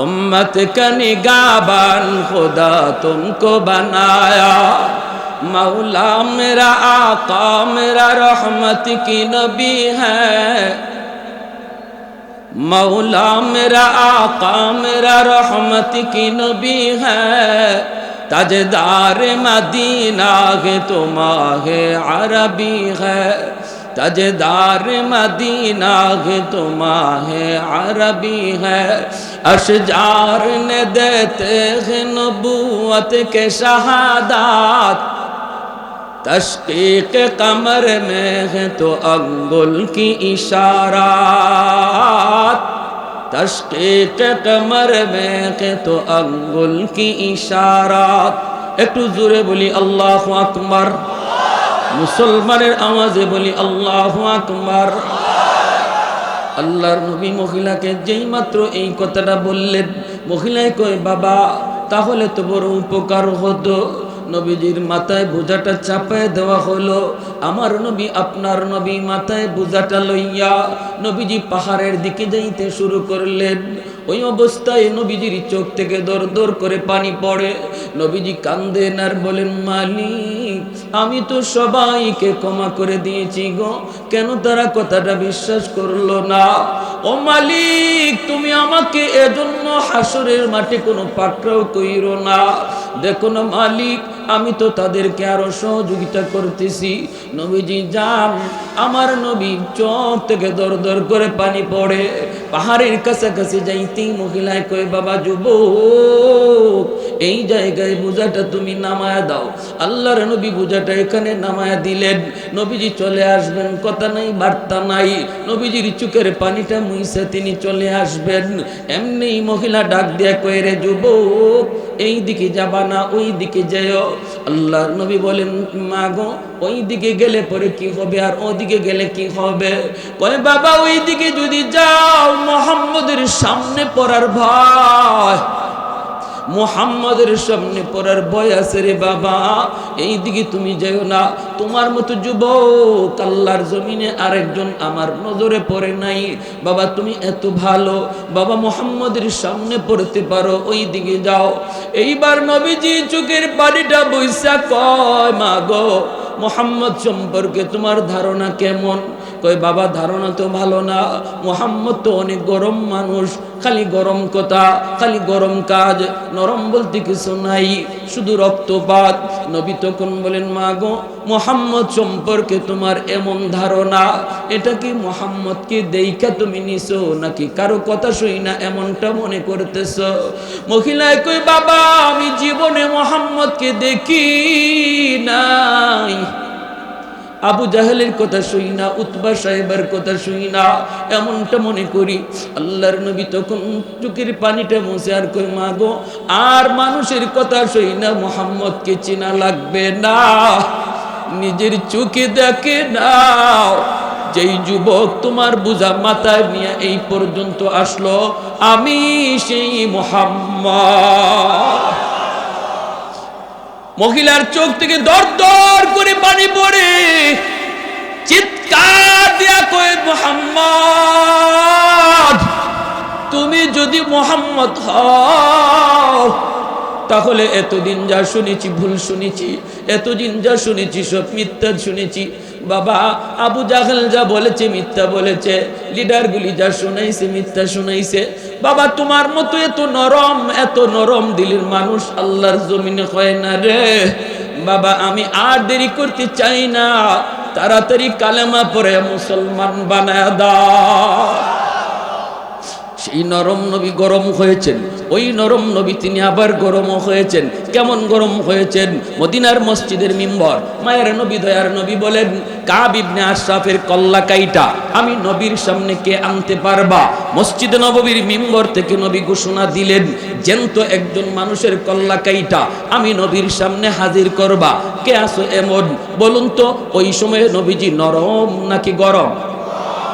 उम्मत का निगाहबान खुदा तुमको बनाया। मौला मेरा आका मेरा रहमत की नबी है, मौला मेरा आका मेरा रहमत की नबी है, ताजदार मदीना है तो माहे अरबी है, ताजदार मदीना है तो माहे अरबी है। अशजार ने देते हैं नबूवत के शहादात, तशकीक कमर में है तो अंगुल की इशारात, तशकीक कमर में है तो अंगुल की इशारात। একটু জোরে বলি আল্লাহু আকবার, মুসলমানের আওয়াজে বলি আল্লাহু আকবার। আল্লাহর নবী মহিলাকে যেই মাত্র এই কথাটা বললেন, মহিলায় কয়, বাবা তাহলে তো বড় উপকার হতো। নবীজির মাথায় বোঝাটা চাপায় দেওয়া হলো। আমার নবী আপনার নবী মাথায় বোঝাটা লইয়া নবীজি পাহাড়ের দিকে যাইতে শুরু করলেন। ওই অবস্থায় নবীজির চোখ থেকে দর দর করে পানি পড়ে। নবীজি কান্দেন আর বলেন, মালিক আমি তো সবাইকে ক্ষমা করে দিয়েছি গো, কেন তারা কথাটা বিশ্বাস করলো না? ও মালিক তুমি আমাকে এজন্য হাসরের মাঠে কোনো পাকড়াও কইরো না। দেখো না মালিক, আমি তো তাদেরকে আরো সহযোগিতা করতেছি। নবীজি যান, আমার নবী চোখ থেকে দর দর করে পানি পড়ে। পাহাড়ের কাছাকাছি যাইতেই মহিলায় কয়, বাবা যুবক এই জায়গায় বোঝাটা তুমি নামায়া দাও। আল্লাহর নবী বোঝাটা এখানে নামায়া দিলেন। নবীজি চলে আসবেন, কথা নাই বার্তা নাই। নবীজির চোখের পানিটা মুইসা তিনি চলে আসবেন। এমনি মহিলা ডাক দিয়া কয়, রে যুবক এই দিকে যাবা না ওই দিকে যেও। আল্লাহর নবী বলেন, মা গো ওই দিকে গেলে পরে কি হবে আর ওদিকে গেলে কি হবে? কয় বাবা ওই দিকে যদি যাও মুহাম্মদের সামনে পড়ার ভয়, মুহাম্মদের সামনে পড়ার ভয় আছে রে বাবা, এই দিকে তুমি যেও না। তোমার মতো যুবক আল্লাহর জমিনে আরেকজন আমার নজরে পড়ে নাই। বাবা তুমি এত ভালো, বাবা মুহাম্মদের সামনে পড়তে পারো, ওই দিকে যাও। এইবার নবীজি চোখের পানিটা বইসা কয়, মা গো মুহাম্মদ সম্পর্কে তোমার ধারণা কেমন? কয় বাবা ধারণা তো ভালো না, মুহাম্মদ তো অনেক গরম মানুষ, খালি গরম কথা, খালি গরম কাজ, নরম বলতে কিছু নাই, শুধু রক্তপাত। নবী তখন বলেন, মা গো মুহাম্মদ সম্পর্কে তোমার এমন ধারণা, এটা কি মুহাম্মদকে দেইখা তুমি নিছো নাকি কারো কথা শুই না এমনটা মনে করতেছ? মহিলায় কই, বাবা আমি জীবনে মুহাম্মদকে দেখি নাই, আবু জাহেলের কথা শুই না, উতবা সাহেবের কথা শুই না, এমনটা মনে করি। আল্লাহর নবী তখন চোখের পানিটা মুছে আর কই, মা গো আর মানুষের কথা শুই না, মুহাম্মদকে চেনা লাগবে না, নিজের চোখে দেখে নাও। যেই যুবক তোমার বোঝা মাথায় নিয়ে এই পর্যন্ত আসলো, আমি সেই মুহাম্মদ। মহিলার চোখ থেকে দর দর করে পানি পড়ে, চিৎকার দিয়া কয়, মুহাম্মদ তুমি যদি মুহাম্মদ হও তাহলে এতদিন যা শুনেছি ভুল শুনেছি, এতদিন যা শুনেছি সব মিথ্যা শুনেছি। বাবা আবু জাহেল যা বলেছে মিথ্যা বলেছে, লিডারগুলি যা শুনাইছে মিথ্যা শুনাইছে। বাবা তোমার মতো এত নরম দিলের মানুষ আল্লাহর জমিনে হয় না রে। বাবা আমি আর দেরি করতে চাই না, তাড়াতাড়ি কালেমা পড়ে মুসলমান বানায় দাও। সেই নরম নবী গরম হয়েছেন, ওই নরম নবী তিনি আবার গরম হয়েছেন। কেমন গরম হয়েছেন? মদিনার মসজিদের মিম্বর, মায়ের নবী দয়ার নবী বলেন, কাব ইবনে আশরাফের কল্লা কাইটা আমি নবীর সামনে কে আনতে পারবা? মসজিদে নববীর মিম্বর থেকে নবী ঘোষণা দিলেন, জ্যান্ত একজন মানুষের কল্লা কাইটা আমি নবীর সামনে হাজির করবা। কে আসো এমন বলুন তো? ওই সময়ে নবীজি নরম নাকি গরম?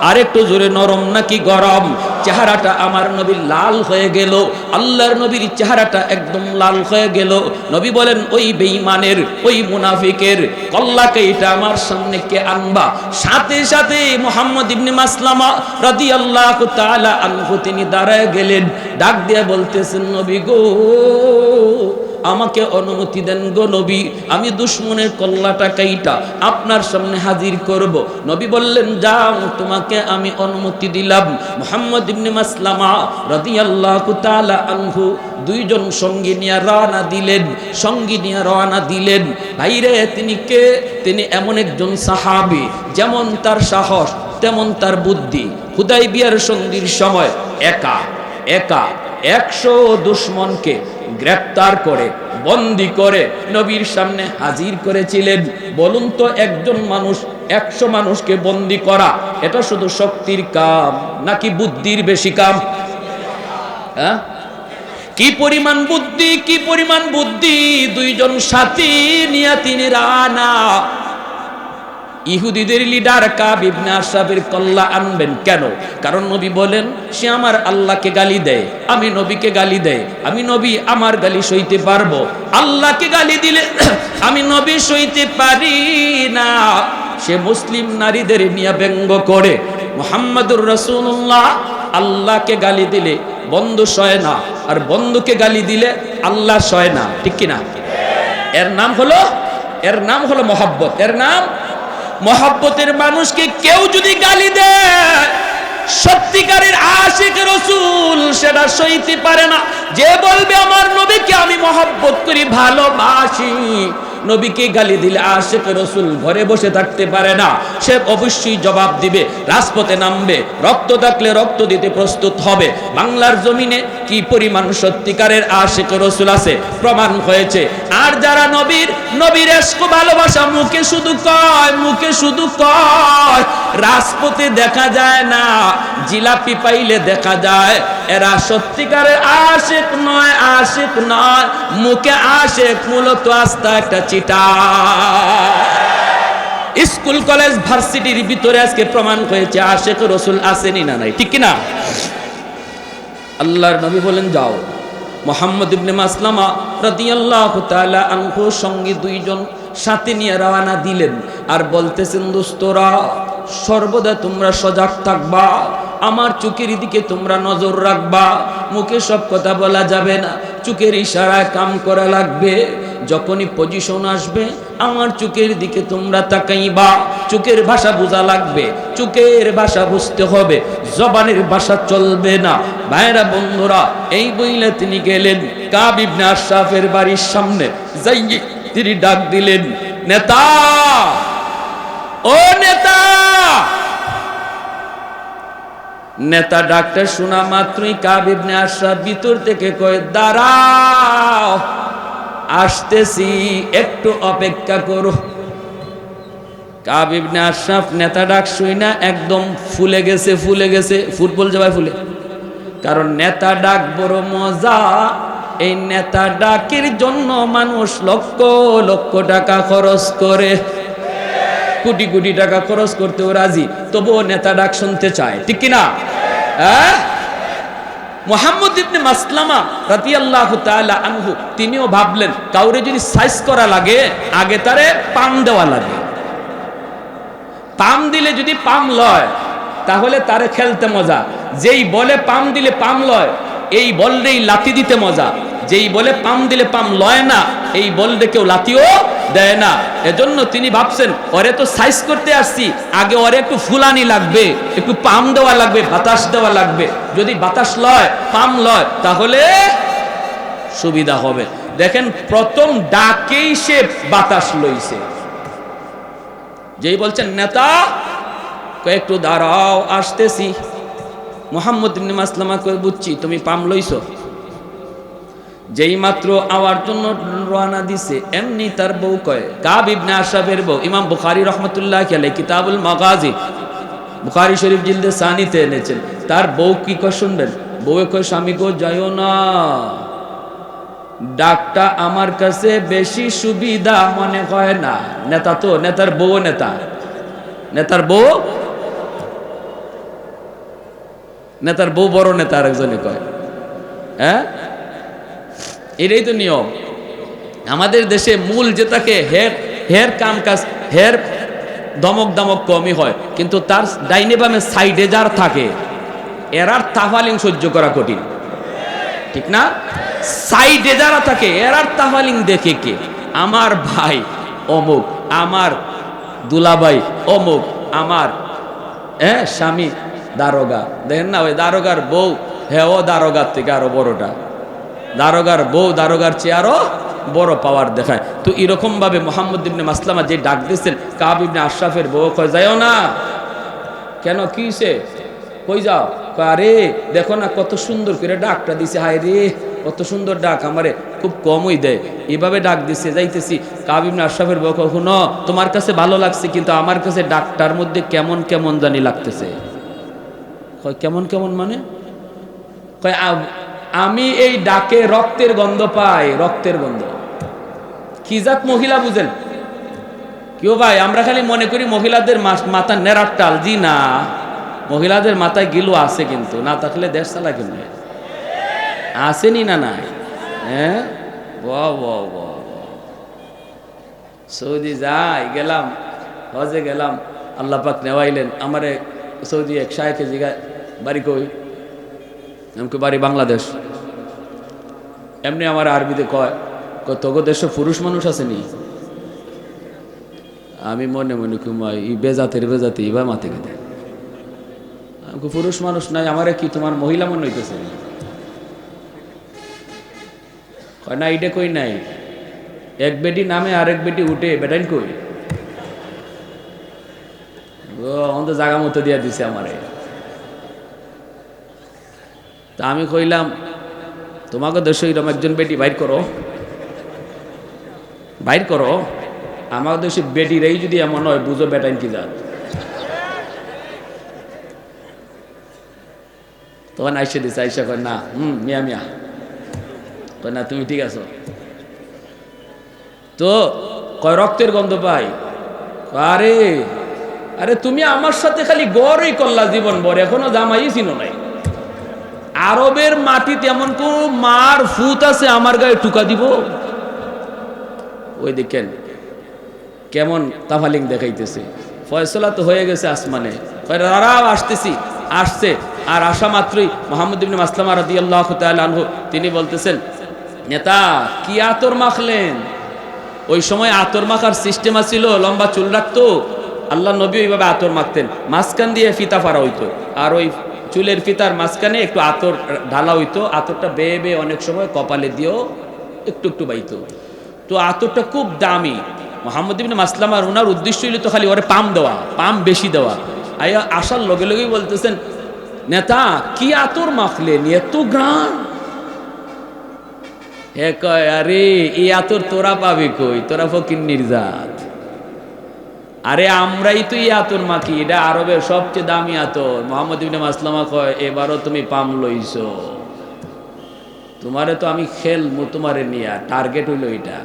আরেকটু জোরে, নরম নাকি গরম? চেহারাটা আমার নবীর লাল হয়ে গেল, আল্লাহর নবীর চেহারাটা একদম লাল হয়ে গেল। নবী বলেন, ওই বেঈমানের, ওই মুনাফিকের কল্লাকে এটা আমার সামনে কে আনবা? সাথে সাথে মুহাম্মদ ইবনে মাসলামা রাদিয়াল্লাহু তাআলা আনহু তিনি দাঁড়ায় গেলেন, ডাক দিয়ে বলতেছেন, নবী গো আমাকে অনুমতি দেন গো নবী, আমি দুশমনের কল্লাটা কাইটা আপনার সামনে হাজির করব। নবী বললেন, যাও তোমাকে আমি অনুমতি দিলাম। মুহাম্মদ ইবনে মাসলামা রাদিয়াল্লাহু তাআলা আনহু দুইজন সঙ্গী নিয়ে রওনা দিলেন। ভাইরে তিনি কে? তিনি এমন একজন সাহাবী, যেমন তার সাহস তেমন তার বুদ্ধি। হুদাইবিয়ার সন্ধির সময় একা 100 দুশমনকে গ্রেফতার করে বন্দী করে নবীর সামনে হাজির করেছিলেন। বলুন তো একজন মানুষ 100 মানুষকে বন্দী করা এটা শুধু শক্তির কাম নাকি বুদ্ধির বেশি কাম? হ্যাঁ, কি পরিমাণ বুদ্ধি, কি পরিমাণ বুদ্ধি! দুইজন সাথী নিয়ে তিনি রানা ইহুদিদের লিডার কাব ইবনে আশরাফের কল্লা আনবেন। কেন? কারণ নবী বলেন, সে আমার আল্লাহকে গালি দেয়, আমি নবীকে গালি দেয়, আমি নবী আমার গালি সইতে পারবো, আল্লাহকে গালি দিলে আমি নবী সইতে পারি না। সে মুসলিম নারীদের নিয়ে ব্যঙ্গ করে, মুহাম্মাদুর রাসূলুল্লাহ আল্লাহকে গালি দিলে বন্ধু সয় না, আর বন্ধুকে গালি দিলে আল্লাহ সয় না, ঠিক কিনা? এর নাম হলো মহব্বত। এর নাম মহব্বতের মানুষকে কেউ যদি গালি দেয়, সত্যিকারের আশিক রাসূল সেটা সইতে পারে না। যে বলবে আমার নবীকে আমি মহব্বত করি, ভালোবাসি, নবীকে গালি দিলে আশিক রাসূল ঘরে বসে থাকতে পারে না, সে অবশ্যই জবাব দিবে, রাজপথে নামবে, রক্ত থাকলে রক্ত দিতে প্রস্তুত হবে। বাংলার জমিনে কি পরিমাণ সত্যিকারের আশিক রাসূল আছে প্রমাণ হয়েছে। আর যারা নবীর ইশক ভালোবাসা মুখে শুধু কয়, রাজপথে দেখা যায় না, জিলাপি পাইলে দেখা যায়, এরা সত্যিকারের আশিক নয়, মুখে আশিক, মূলত আস্থা একটা চিটা। স্কুল কলেজ ভার্সিটির ভিতরে আজকে প্রমাণ হয়েছে আশিক রাসূল আসেনি না নাই, ঠিক কিনা? আল্লাহর নবী বলেন, যাও। মুহাম্মদ ইবনে মাসলামা রাদিয়াল্লাহু তাআলা আনহু সঙ্গে দুইজন সাথে নিয়ে রওনা দিলেন, আর বলতেছেন, দোস্তরা সর্বদা তোমরা সজাগ থাকবা, আমার চোখের দিকে তোমরা নজর রাখবা, মুখে সব কথা বলা যাবে না, চোখের ইশারায় কাম করা লাগবে। যখনই পজিশন আসবে আমার চোখের দিকে তোমরা তাকাইবা, চোখের ভাষা বোঝা লাগবে, চোখের ভাষা বুঝতে হবে, জবানের ভাষা চলবে না। ভাইরা বন্ধুরা, এই বইলে তিনি গেলেন কাব ইবনে আশরাফের বাড়ির সামনে, যাই তিনি ডাক দিলেন, নেতা, ও নেতা। নেতা ডাকটা শোনা মাত্রই কাব ইবনে আশরাফ ভিতর থেকে কয়, দাঁড়াও, আসতেছি, একটু অপেক্ষা করো। কাব ইবনে আশরাফ নেতা ডাক শুই না একদম ফুলে গেছে। ফুটবল জবাই ফুলে, কারণ নেতা ডাক বড় মজা। এই নেতা ডাকের জন্য মানুষ লক্ষ লক্ষ টাকা খরচ করে, কোটি কোটি টাকা খরচ করতেও রাজি, তবুও নেতা ডাক শুনতে চায়, ঠিক কিনা? মুহাম্মদ ইবনে মাসলামা রাদিয়াল্লাহু তাআলা আনহু তিনিও ভাবলেন, কাউরে যদি সাইজ করা লাগে আগে তারে পাম দেওয়া লাগে, পাম দিলে যদি পাম লয় তাহলে তারে খেলতে মজা। যেই বলে পাম দিলে পাম লয়, এই বলরেই লাথি দিতে মজা। যেই বলে পাম দিলে পাম লয় না, এই বলরে কেউ লাথিও দেয় না। এজন্য তিনি ভাবছেন, ওরে তো সাইজ করতে আসছি, আগে ওরে একটু ফুলানি লাগবে, একটু পাম দেওয়া লাগবে, বাতাস দেওয়া লাগবে। যদি বাতাস লয়, পাম লয়, তাহলে সুবিধা হবে। দেখেন, প্রথম ডাকেই সে বাতাস লইছে। যেই বলছেন, নেতা একটু দাঁড়াও, আসতেছি। মুহাম্মদ ইবনে মাসলামা কই, বুঝছি তুমি পাম লইছো। যেই মাত্র আওয়ার জন্য রওনা দিছে, এমনি তার বউ কয়, কাব ইবনে আশরাফের বউ, ইমাম বুখারী রাহমাতুল্লাহি আলাইহি কিতাবুল মাগাজি, বুখারী শরীফ জিলদে সানিতে এনেছেন। তার বউ কি কয় শুনবেন? বউয়ে কয়, স্বামী গো যাইও না, ডাকটা আমার কাছে বেশি সুবিধা মনে হয় না। নেতা তো, নেতার বউ, নেতার বউ বড় নেতা, আরেকজনে কয়। হ্যাঁ, এটাই তো নিয়ম আমাদের দেশে। মূল যেটাকে হের কাম কাজ, হের দমক কমই হয়, কিন্তু তার ডাইনে বামে সাইডে যার থাকে এরার তাফালিং সহ্য করা কঠিন, ঠিক না? সাইডে যারা থাকে এরার তাফালিং দেখে কে, আমার ভাই অমুক, আমার দুলাভাই অমুক, আমার স্বামী দারোগা। দেখেন না, ওই দারোগার বউ, হ্যাঁ ও দারোগার থেকে আরো বড়টা, দারোগার বউ দারোগার চেয়ে আরো বড় পাওয়ার দেখায়। তো এরকম ভাবে মুহাম্মদ ইবনে মাসলামা যে ডাক দিয়েছেন, কাব ইবনে আশরাফের বউ কয়, যাইও না। কেন, কি হইছে? কই যাও? আরে দেখো না কত সুন্দর করে ডাকটা দিছে, হায় রে কত সুন্দর ডাক, আমারে খুব কমই দেয়, এভাবে ডাক দিছে, যাইতেছি। কাব ইবনে আশরাফের বউ কয়, শুনো, তোমার কাছে ভালো লাগছে, কিন্তু আমার কাছে ডাকটার মধ্যে কেমন কেমন জানি লাগতেছে। কয় কেমন কেমন মানে? কয় আমি এই ডাকে রক্তের গন্ধ পাই, রক্তের গন্ধ। কি জাত মহিলা বুঝেন? কেউ ভাই, আমরা খালি মনে করি মহিলাদের মাথা নেড়ার টাল। জি না, মহিলাদের মাথায় গিলু আছে, কিন্তু না থাকলে দেশ চালা কেমনে? আসেনি না নাই? হ্যাঁ, সৌদি যাই গেলাম, হজে গেলাম, আল্লাহ পাক নেওয়াইলেন আমারে। সৌদি এক শায়েখে জিগায়, বাড়ি কই? আমাকে বাড়ি বাংলাদেশ। এমনি আমার আরবিতে কয় তোগো দেশে পুরুষ মানুষ আসেনি? আমি মনে মনে কুমাই ই বেজাতের বেজাতে ইবা মাতে গেতে আমাকে পুরুষ মানুষ নাই, আমারে কি তোমার মহিলা মনে হইতেছে? কয় না এটা কই নাই, এক বেটি নামে আরেক বেটি উঠে বেটাইন কই ও জায়গা মতো দিয়া দিছে আমারে। তা আমি কইলাম তোমাকে দেশে এরকম একজন বেটি বাইর করো, বাইর করো। আমার দেশে বেটিরাই যদি এমন হয় বুঝো বেটাইন কি জাত। তখন আইসে দিছে, আইসা কয় না মিয়া মিয়া, কয় না তুমি ঠিক আছো তো? কয় রক্তের গন্ধ পাই। আরে আরে তুমি আমার সাথে খালি গড়ই করলা জীবন ভর, এখনো জামাই চিনো নাই। আরবের মাটিতে এমন কোন মার ফুত আছে আমার গায়ে টুকা দিব? ওই দেখেন কেমন তাফালিং দেখাইতেছে। ফয়সলা তো হয়ে গেছে আসমানে, দাঁড়াও আসতেছি। আসছে, আর আসা মাত্রই মুহাম্মদ ইবনে মাসলামা রাদিয়াল্লাহু তাআলা আনহু তিনি বলতেছেন, নেতা কি আতর মাখলেন? ওই সময় আতর মাখার সিস্টেম ছিল, লম্বা চুল রাখতো আল্লাহ নবী, ওইভাবে আতর মাখতেন। মাঝখান দিয়ে ফিতা ফাড়া হইতো, আর ওই চুলের ফিতার মাঝখানে একটু আতর ঢালা হইতো। আতরটা বেয়ে বেয়ে অনেক সময় কপালে দিয়েও একটু একটু বাইতো। তো আতরটা খুব দামি। মুহাম্মদ ইবনে মাসলামার ওনার উদ্দেশ্য হইল তো খালি ওরে পাম দেওয়া, পাম বেশি দেওয়া। আইয়া আসার লগে লগেই বলতেছেন, নেতা কি আতর মাখলেন, এত গ্রাম? হে কয় আরে এই আতর তোরা পাবি কই, তোরা ফকিন্নির জাত। আরে আমরাই তো এই আতর মাখি, এটা আরবের সবচেয়ে দামি আতর। মুহাম্মদ ইবনে মাসলামা কয় এবারও তুমি পাম লইছো, তোমারে তো আমি খেলমু, তোমারে নিয়া টার্গেট হইল এটা।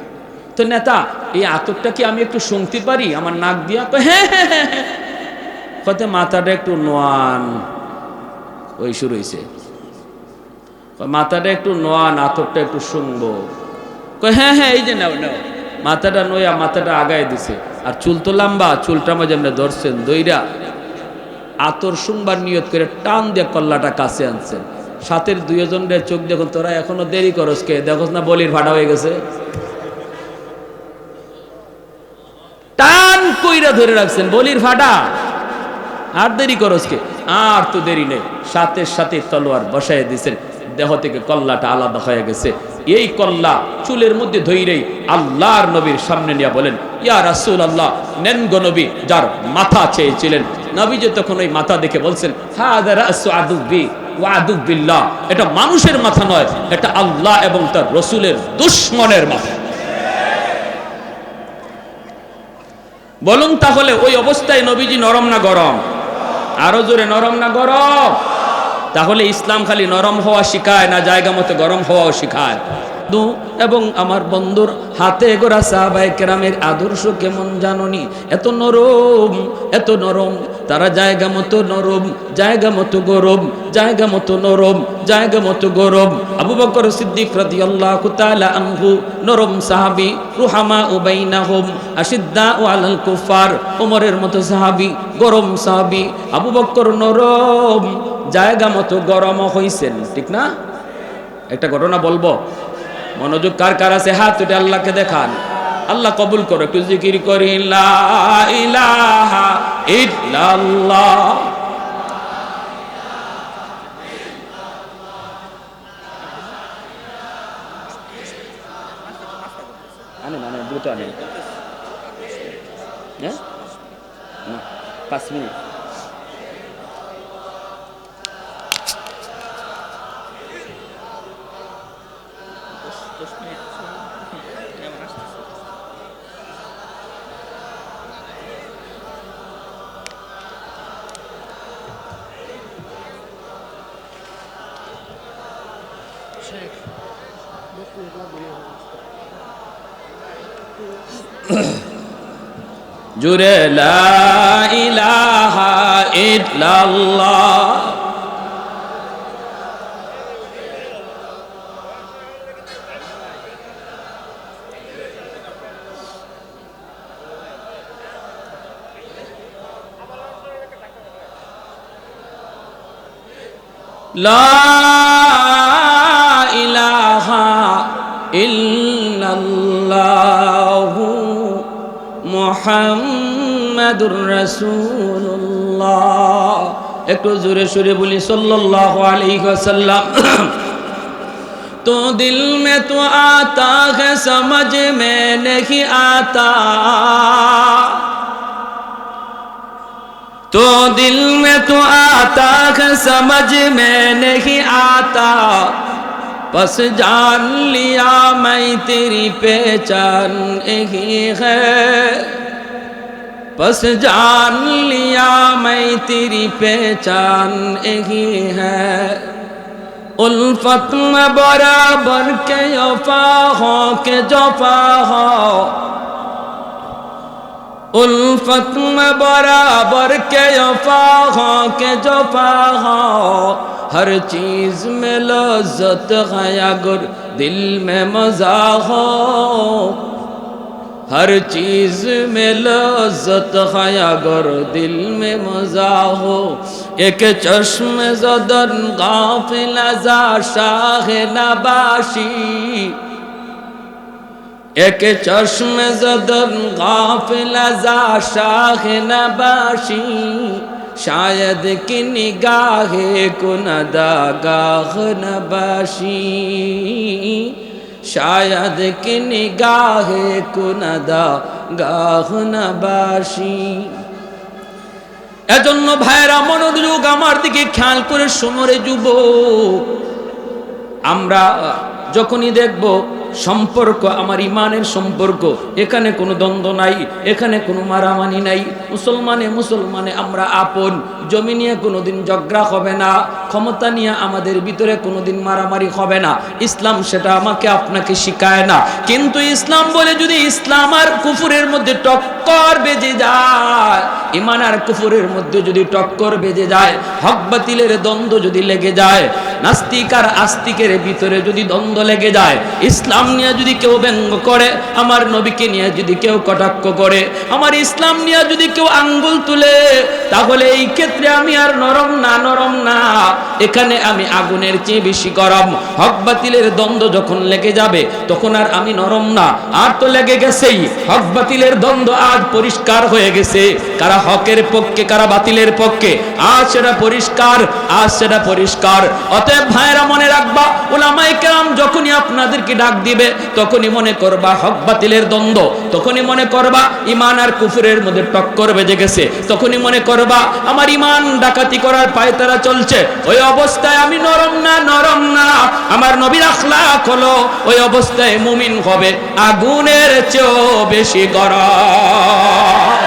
তো নেতা এই আতরটা কি আমি একটু শুনতে পারি আমার নাক দিয়া? হ্যাঁ হ্যাঁ হ্যাঁ, কত মাথাটা একটু নোয়ান। ওই শুরু হয়েছে, মাথাটা একটু নোয়ান, আতরটা একটু শুনবো। হ্যাঁ হ্যাঁ এই যে নাও নাও। মাথাটা নয়া মাথাটা আগায় দিছে, আর চুল তো লম্বা, চুলটা মাঝে এমনি ধরছেন দইরা আতর শুনবার নিয়ত করে টান দিয়ে কল্লাটা কাছে আনছেন। সাথের দুইজনের চোখ দেখুন, তোরা এখনো দেরি করস কে? দেখোস না বলির ভাড়া হয়ে গেছে। টান কইরা ধরে রাখছেন বলির ফাটা, আর দেরি করস কে? আর তো দেরি নেই, সাথে সাথে তলোয়ার বসায় দিয়েছেন। দেহ থেকে কল্লাটা আলাদা হয়ে গেছে। এই কল্লা চুলের মধ্যে ধইরেই আল্লাহর নবীর সামনে নিয়ে বলেন, ইয়া রাসূলুল্লাহ, নেন গো নবী, যার মাথা চেয়েছিলেন। নবী যে তখন ওই মাথা দেখে বলছেন, হাযা রাসু আদুবি ওয়া আদুবিল্লাহ, এটা মানুষের মাথা নয়, এটা আল্লাহ এবং তার রাসূলের দুশমনের মাথা। বলুন তাহলে ওই অবস্থায় নবীজি নরম না গরম? আরো জোরে, নরম না গরম? তাহলে ইসলাম খালি নরম হওয়া শিখায় না, জায়গা মতো গরম হওয়াও শিখায়। এবং আমার বন্ধুর হাতে গোড়া সাহাবায়ে কেরামের আদর্শ কেমন জাননি? এত নরম, এত নরম, তারা জায়গা মতো নরম, জায়গা মতো গরম, জায়গা মতো নরম, জায়গা মতো গরম। আবু বকর সিদ্দিক রাদিয়াল্লাহু তাআলা আনহু নরম সাহাবী, রুহামা বাইনাহুম আশিদ্দাউ আলাল কুফার। ওমরের মতো সাহাবী, গরম সাহাবী। আবু বকর নরম, জায়গা মতো গরম হইছেন, ঠিক না? একটা ঘটনা বলবো, মনোযোগ কার কার আছে হাত উঠে আল্লাহকে দেখান। আল্লাহ কবুল করো, একটু জিকির করি, লা ইলাহা ইল্লাল্লাহ। আনে মানে দ্রুত আনে, হ্যাঁ 5 মিনিট। জুরে লা ইলাহা ইল্লাল্লাহ। লা ইল্লাল্লাহু মুহাম্মাদুর রাসূলুল্লাহ। একটু জোরে সুরে বলি সাল্লাল্লাহু আলাইহি ওয়াসাল্লাম। तो दिल में तो आता है समझ में नहीं आता, तो दिल में तो आता है समझ में नहीं आता, बस जान लिया मैं तेरी पहचान यही है, बस जान लिया मैं तेरी पहचान यही है। उल्फत में बराबर के वफा हो के जफा हो, उल्फत में बराबर के वफा हो के जफा हो, हर चीज में लज्जत है अगर दिल में मजा हो, हर चीज में लज्जत है अगर दिल में मजा हो। एक चश्म ज़दन गाफिल अज़ा शाह नबाशी, एक चश्म ज़दन गाफिल अज़ा शाह नबाशी, शायद कि निगाहे कुनदा गाह नबाशी, शायद कि निगाहे कुनदा गाह नबाशी। এজন্য ভাইরা মনোযোগ আমার দিকে খেয়াল করে শোনো রে যুবক, আমরা যখনই দেখব সম্পর্ক আমার ইমানের সম্পর্ক, এখানে কোনো দ্বন্দ্ব নাই, এখানে কোনো মারামারি নাই, মুসলমানে আমরা আপন, জমি নিয়ে কোনোদিন ঝগড়া হবে না, ক্ষমতা নিয়ে আমাদের ভিতরে কোনোদিন মারামারি হবে না। ইসলাম সেটা আমাকে আপনাকে শিখায় না, কিন্তু ইসলাম বলে যদি ইসলাম আর কুফুরের মধ্যে টক্কর বেজে যায়, ইমান আর কুফুরের মধ্যে যদি টক্কর বেজে যায়, হক বাতিলের দ্বন্দ্ব যদি লেগে যায়, নাস্তিক আর আস্তিকের ভিতরে যদি দ্বন্দ্ব লেগে যায়, ইসলাম নিয়ে যদি কেউ ব্যঙ্গ করে, আমার নবীকে নিয়ে যদি কেউ কটাক্ষ করে, আমার ইসলাম নিয়ে যদি কেউ আঙ্গুল তুলে, তাহলে এই ক্ষেত্রে আমি আর নরম না, এখানে আমি আগুনের চেয়ে বেশি গরম। হক বাতিলের দ্বন্দ্ব যখন লেগে যাবে তখন আর আমি নরম না, আর তো লেগে গেছেই। হক বাতিলের দ্বন্দ্ব আজ পরিষ্কার হয়ে গেছে, কারা হকের পক্ষে কারা বাতিলের পক্ষে, আজ সেটা পরিষ্কার। অতএব ভাইরা মনে রাখবা, উলামায়ে কেরাম যখনই আপনাদেরকে ডাক দিবে তখনই মনে করবা হক বাতিলের দ্বন্দ্ব, তখনই মনে করবা ইমান আর কুফরের মধ্যে টক্কর বেজে গেছে, তখনই মনে করবা আমার ইমান ডাকাতি করার পায়তারা চলছে। ওই অবস্থায় আমি নরম না, আমার নবীর আখলাক হলো ওই অবস্থায় মুমিন হবে আগুনের চেয়েও বেশি গরম।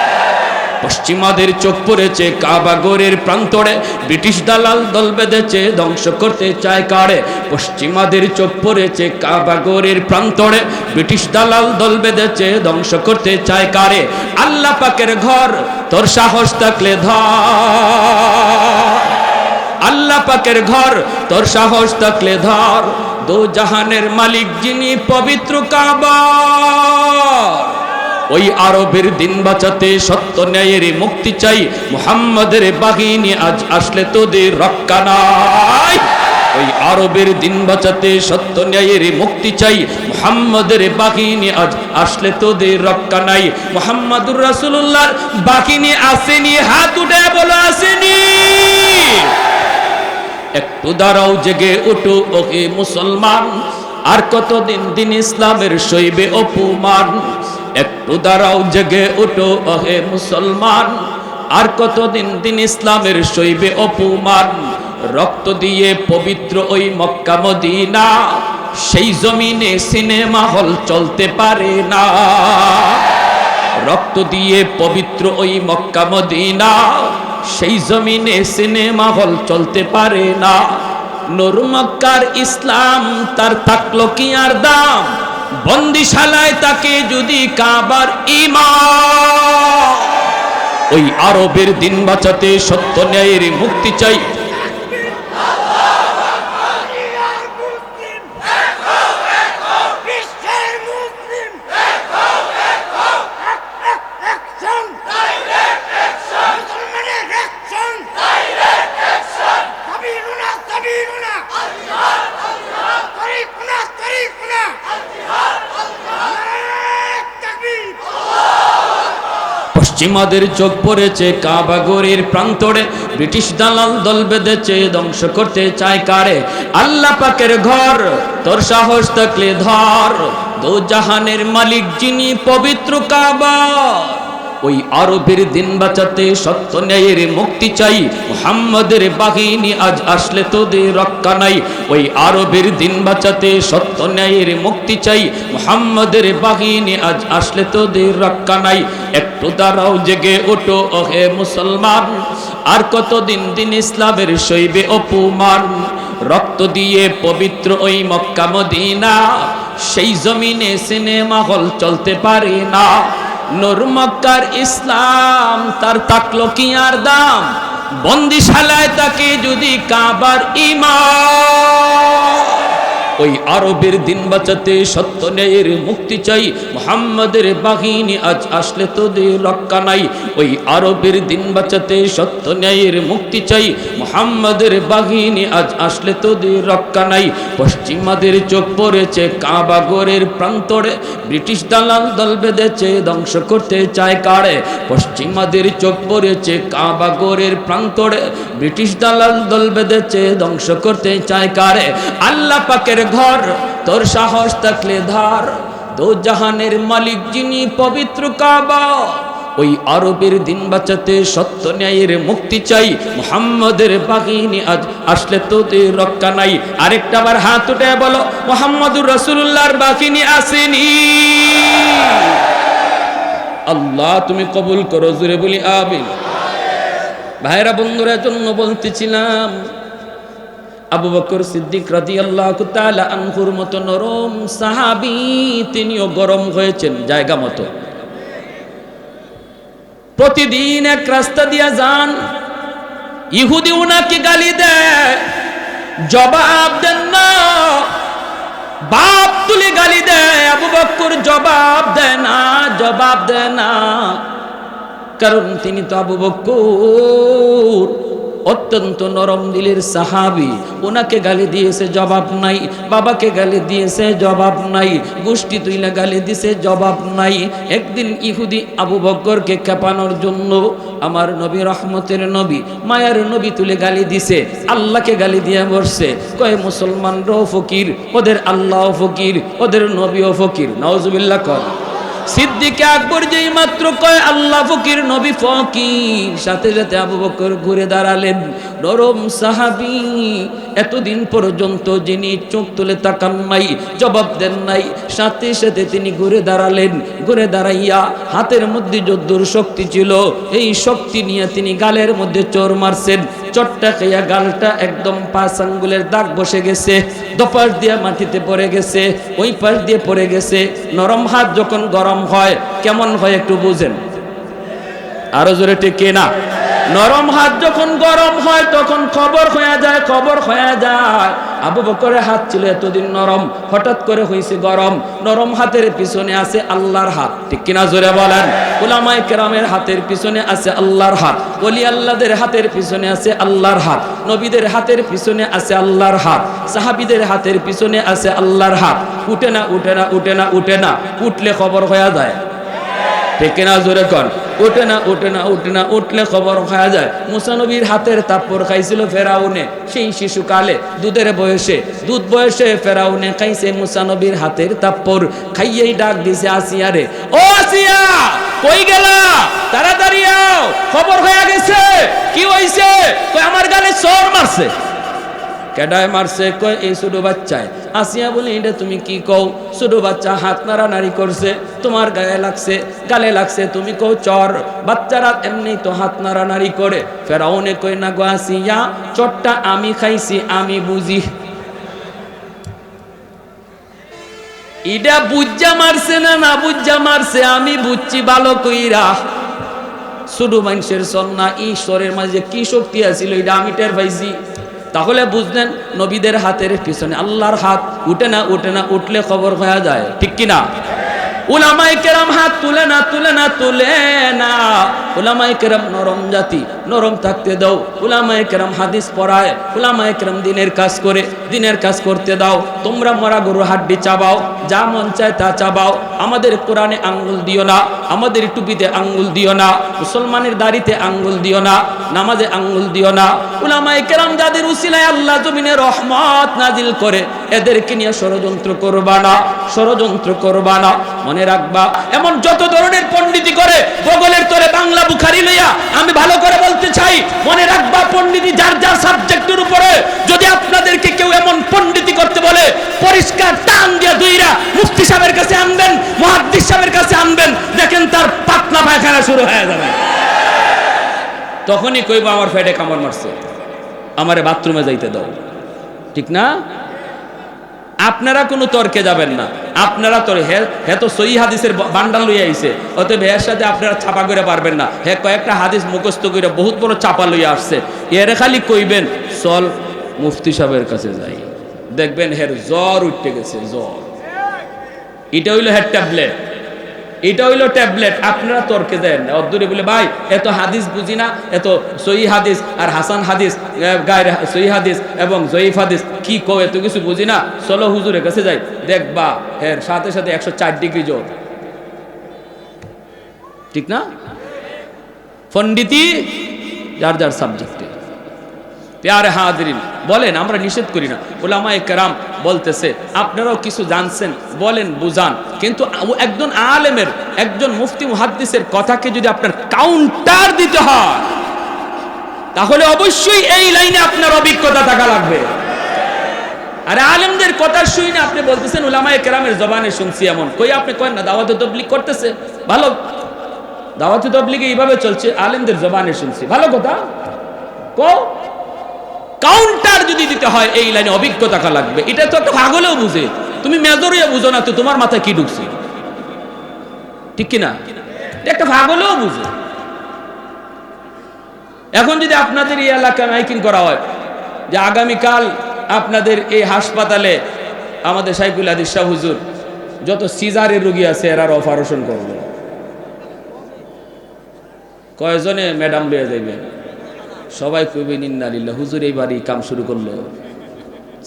পশ্চিমাদের চোখ পড়েছে কাবাগরের প্রান্তরে, ব্রিটিশ দালাল দল বেঁধেছে ধ্বংস করতে চায় কারে। পশ্চিমাদের চোখ পড়েছে কাবাগরের প্রান্তরে, ব্রিটিশ দালাল দল বেঁধেছে ধ্বংস করতে চায় কারে। আল্লাহ পাকের ঘর তোর সাহস থাকলে ধর, আল্লাহ পাকের ঘর তোর সাহস থাকলে ধর, দো জাহানের মালিক যিনি পবিত্র কাবা। ওই আরবের দিন বাঁচাতে সত্য ন্যায়ের মুক্তি চাই, মুহাম্মাদের বাহিনী আজ আসলে তোদের রক্ষা নাই। ওই আরবের দিন বাঁচাতে সত্য ন্যায়ের মুক্তি চাই, মুহাম্মাদের বাহিনী আজ আসলে তোদের রক্ষা নাই। মুহাম্মাদুর রাসূলুল্লাহর বাহিনী আসেনি, হাত উঠে বলো আসেনি। একটু দাঁড়াও, জেগে ওঠো ওহে মুসলমান, আর কতদিন দিন ইসলামের সইবে অপমান। একটু দাঁড়াও, জেগে ওঠো ওহে মুসলমান, আর কতদিন দিন ইসলামের সইবে অপমান। রক্ত দিয়ে পবিত্র ওই মক্কা মদিনা, সেই জমিনে সিনেমা হল চলতে পারে না। রক্ত দিয়ে পবিত্র ওই মক্কা মদিনা, সেই জমিনে সিনেমা হল চলতে পারে না। নূর মক্কার ইসলাম তার থাকলো কি আর দাম, বন্দিশালায় তাকে যদি কাবার ঈমান। ওই আরবের দিন বাঁচাতে সত্য ন্যায়ের মুক্তি চাই, পশ্চিমাদের চোখ পড়েছে কাবা ঘরের প্রান্তরে, ব্রিটিশ দালাল দল বেঁধেছে ধ্বংস করতে চায় কারে? আল্লাহ পাকের ঘর তোর সাহস থাকলে ধর, দো জাহানের মালিক যিনি পবিত্র কাবা। ওই আরবের দিন বাঁচাতে সত্য ন্যায়ের মুক্তি চাই, মুহাম্মাদের বাহিনী আজ আসলে তোদের রক্ষা নাই। ওই আরবের দিন বাঁচাতে সত্য ন্যায়ের মুক্তি চাই, মুহাম্মাদের বাহিনী আজ আসলে তোদের রক্ষা নাই। একটু দাঁড়াও, জেগে ওঠো ওহে মুসলমান, আর কতদিন দিন ইসলামের সইবে অপমান। রক্ত দিয়ে পবিত্র ওই মক্কা মদিনা, সেই জমিনে সিনেমা হল চলতে পারে না। নূর মক্কার ইসলাম তার থাকলো কি আর দাম, বন্দিশালায় তাকে যদি কাবার ইমাম। ওই আরবের দিন বাঁচাতে সত্য ন্যায়ের মুক্তি চাই, মুহাম্মাদের বাহিনী আজ আসলে তোদের রক্ষা নাই। ওই আরবের দিন বাঁচাতে সত্য ন্যায়ের মুক্তি চাই, মুহাম্মাদের বাহিনী আজ আসলে তোদের রক্ষা নাই। পশ্চিমাদের চোখ পড়েছে কাবা ঘরের প্রান্তরে, ব্রিটিশ দালাল দল বেঁধেছে ধ্বংস করতে চায় কারে? পশ্চিমাদের চোখ পড়েছে কাবা ঘরের প্রান্তরে, ব্রিটিশ দালাল দল বেঁধেছে ধ্বংস করতে চায় কারে? আল্লাহ পাকের ঘর তোর সাহস থাকলে ধার, দো জাহানের মালিক যিনি পবিত্র কাবা। ওই আরবের দিন বাঁচাতে সত্য ন্যায়ের মুক্তি চাই, মুহাম্মাদের বাহিনী আজ আসলে তোদের রক্ষা নাই। আরেকটা বার হাত উঠে বলো, মুহাম্মাদুর রাসূলুল্লাহর বাহিনী আসেনি। আল্লাহ তুমি কবুল করো, জোরে বলি আমিন। ভাইরা বন্ধুরা, জন্য বলতেছিলাম, আবু বকর সিদ্দিক রাদিয়াল্লাহু তাআলা আনহুর মতো নরম সাহাবী, তিনিও গরম হয়েছেন জায়গা মতো। প্রতিদিন এক রাস্তা দিয়া যান, ইহুদি উনাকে গালি দেয়, জবাব দেন না। বাপ তুলে গালি দেয়, আবু বকর জবাব দেয় না, জবাব দেয় না। কারণ তিনি তো আবু বকর অত্যন্ত নরম দিলের সাহাবী, ওনাকে গালি দিয়েছে জবাব নাই, বাবাকে গালি দিয়েছে জবাব নাই, গোষ্ঠী তুইলা গালি দিয়েছে জবাব নাই। একদিন ইহুদি আবু বকরকে খেপানোর জন্য আমার নবী, রহমতের নবী, মায়ার নবী তুলে গালি দিছে, আল্লাহকে গালি দিয়ে বসছে। কয় মুসলমানরাও ফকির, ওদের আল্লাহ ফকির, ওদের নবীও ফকির। নাউজুবিল্লাহ কর। সিদ্দিক আকবর যেই মাত্র কয় আল্লাহ ফকির, নবী ফকির, সাথে সাথে আবু বকর ঘুরে দাঁড়ালেন। নরম সাহাবী, এতদিন পর্যন্ত যিনি চোখ তুলে তাকান নাই, জবাব দেন নাই, সাথে সাথে তিনি ঘুরে দাঁড়ালেন। ঘুরে দাঁড়াইয়া হাতের মধ্যে যদ্দুর শক্তি ছিল, এই শক্তি নিয়ে তিনি গালের মধ্যে চোর মারছেন। চটটা খাইয়া গালটা একদম 5 আঙ্গুলের দাগ বসে গেছে, দপাশ দিয়ে মাটিতে পড়ে গেছে, ওই পাশ দিয়ে পড়ে গেছে। নরম হাত যখন গরম হয় কেমন হয় একটু বুঝেন, আরো জোরে ঠিক না? নরম হাত যখন গরম হয় তখন খবর হয়ে যায়, খবর হয়ে যায়। আবু বকরের হাত ছিল এতদিন নরম, হঠাৎ করে হয়েছে গরম। নরম হাতের পিছনে আছে আল্লাহর হাত, ঠিক কিনা জোরে বলেন? উলামায়ে কেরামের হাতের পিছনে আছে আল্লাহর হাত, ওলি আল্লাহদের হাতের পিছনে আছে আল্লাহর হাত, নবীদের হাতের পিছনে আছে আল্লাহর হাত, সাহাবীদের হাতের পিছনে আছে আল্লাহর হাত। উঠে না, উঠে না, উঠে না, উঠে না, উঠলে খবর হয়ে যায়, ঠিক কিনা জোরে কর? উঠে না, উঠে না, উঠে না, উঠলে খবর হয়ে যায়। মুসা নবীর হাতের তাপ্পর খাইছিল ফেরাউনে, সেই শিশুকালে দুধের বয়সে, দুধ বয়সে ফেরাউনে খাইছে মুসা নবীর হাতের তাপ্পর। খাইয়েই ডাক দিছে আসিয়া রে, ও আসিয়া কই গেলা, তাড়াতাড়ি আও, খবর হয়ে গেছে। কি হইছে? কই আমার গালে চোর মারছে। কেডায় মারছে? কয় এই ছোট বাচ্চায়। আসিয়া বলে, এটা তুমি কি কও? ছোট বাচ্চা হাত নাড়ানাড়ি করছে, তোমার গায়ে লাগছে, গালে লাগছে, তুমি কও চর। বাচ্চারা এমনি তো হাত নাড়ানাড়ি করে। ফেরাউনে কই না গো আসিয়া, চটটা আমি খাইছি, আমি বুঝি। এটা বুঝা মারছে না না বুঝা মারছে, আমি বুঝছি ভালো কইরা। ছোট মানুষের সন্না ঈশ্বরের মাঝে কি শক্তি আছিল এটা আমি টের পাইছি। তাহলে বুঝলেন নবীদের হাতের পিছনে আল্লাহর হাত। উঠে না, উঠে না, উঠলে খবর হয়ে যায়, ঠিক কিনা? উলামায়ে কেরাম হাত তুলে না, তুলে না, তুলে না। উলামায়ে কেরাম নরম জাতি, নরম থাকতে দাও। উলামায়ে কেরাম হাদিস পড়ায়, উলামায়ে কেরাম দিনের কাজ করে, দিনের কাজ করতে দাও। তোমরা মরা গরুর হাড্ডি চাবাও, যা মন চায় তা চাবাও। আমাদের কোরআনে আঙ্গুল দিও না, আমাদের টুপিতে আঙ্গুল দিও না, মুসলমানের দাড়িতে আঙ্গুল দিও না, নামাজে আঙ্গুল দিও না। উলামায়ে কেরাম যাদের উসিলায় আল্লাহ জমিনে রহমত নাজিল করে, এদেরকে নিয়ে ষড়যন্ত্র করবা না, ষড়যন্ত্র করবা না। মনে রাখবা, এমন যত ধরনের পণ্ডিতি করে বগলের তোরে বাংলা বুখারি লইয়া, আমি ভালো করে বলতে চাই, মনে রাখবা পণ্ডিতি যার যার সাবজেক্টের উপরে যদি আপনাদেরকে কেউ এমন পণ্ডিতি করতে বলে, পরিষ্কার টান দিয়ে দুইরা মুফতি সাহেবের কাছে আনবেন, মুহাদ্দিস সাহেবের কাছে আনবেন, দেখেন তার পাতলা পায়খানা শুরু হয়ে যাবে। তখনই কইবা আমার পেটে কামড় মারছে, আমারে বাথরুমে যাইতে দাও। ঠিক না? আপনারা কোনো তর্কে যাবেন না। আপনারা তো হে তো সহি হাদিসের বান্ডাল লইয়া আইছে, অতএব এর সাথে আপনারা ছাপা করে পারবেন না। হে কয়েকটা হাদিস মুখস্থ করে বহুত বড় চাপা লইয়া আসছে, এর খালি কইবেন চল মুফতি সাহেবের কাছে যাই, দেখবেন হের জ্বর উঠতে গেছে, জ্বর। এটা হইলো হের ট্যাবলেট, এটা হইলো ট্যাবলেট। আপনারা তর্কে দেন না। অদ্দুরে বলে ভাই এত হাদিস বুঝি না, এত সহি হাদিস আর হাসান হাদিস, গায়ের সহি হাদিস এবং জয়ীফ হাদিস কি কো, এত কিছু বুঝি না, চলো হুজুরের কাছে যাই, দেখবা এর সাথে সাথে 104 ডিগ্রি জ্বর। ঠিক না? পণ্ডিতি যার যার সাবজেক্টে। প্যারে হাজিরিন, বলেন, আমরা নিষেধ করি না। উলামায়ে কেরাম বলতেছে আপনারাও কিছু জানছেন, বলেন, বুঝান। কিন্তু একজন আলেমের, একজন মুফতি মুহাদ্দিসের কথাকে যদি আপনার কাউন্টার দিতে হয়, তাহলে অবশ্যই এই লাইনে আপনার অভিজ্ঞতা থাকা লাগবে। আর আলেমদের কথা শুনে আপনি বলতেছেন উলামায়ে কেরামের জবানে শুনছি, এমন কই আপনি কয়েন না দাওয়াতে তাবলীগ করতেছে, ভালো, দাওয়াতে তাবলীগে এইভাবে চলছে, আলেমদের জবানে শুনছি, ভালো কথা। কো কাউন্টার যদি দিতে হয় এই লাইনে অভিজ্ঞতা থাকা লাগবে। এটা তো একটা পাগলেও বুঝে, তুমি মেজরিয়া বুঝো না তো তোমার মাথায় কি ঢুকছে? ঠিক কিনা? একটা পাগলেও বুঝে। এখন যদি আপনাদের এই এলাকায় মাইকিং করা হয় যে আগামীকাল আপনাদের এই হাসপাতালে আমাদের সাইফুল হাদিস শাহ হুজুর যত সিজারের রোগী আছে এরার অপারেশন করবে, কয়জনে ম্যাডাম লয়ে যাইবেন? সবাই কইবেন ইন্না লিল্লাহ, হুজুর এইবারই কাম শুরু করলো।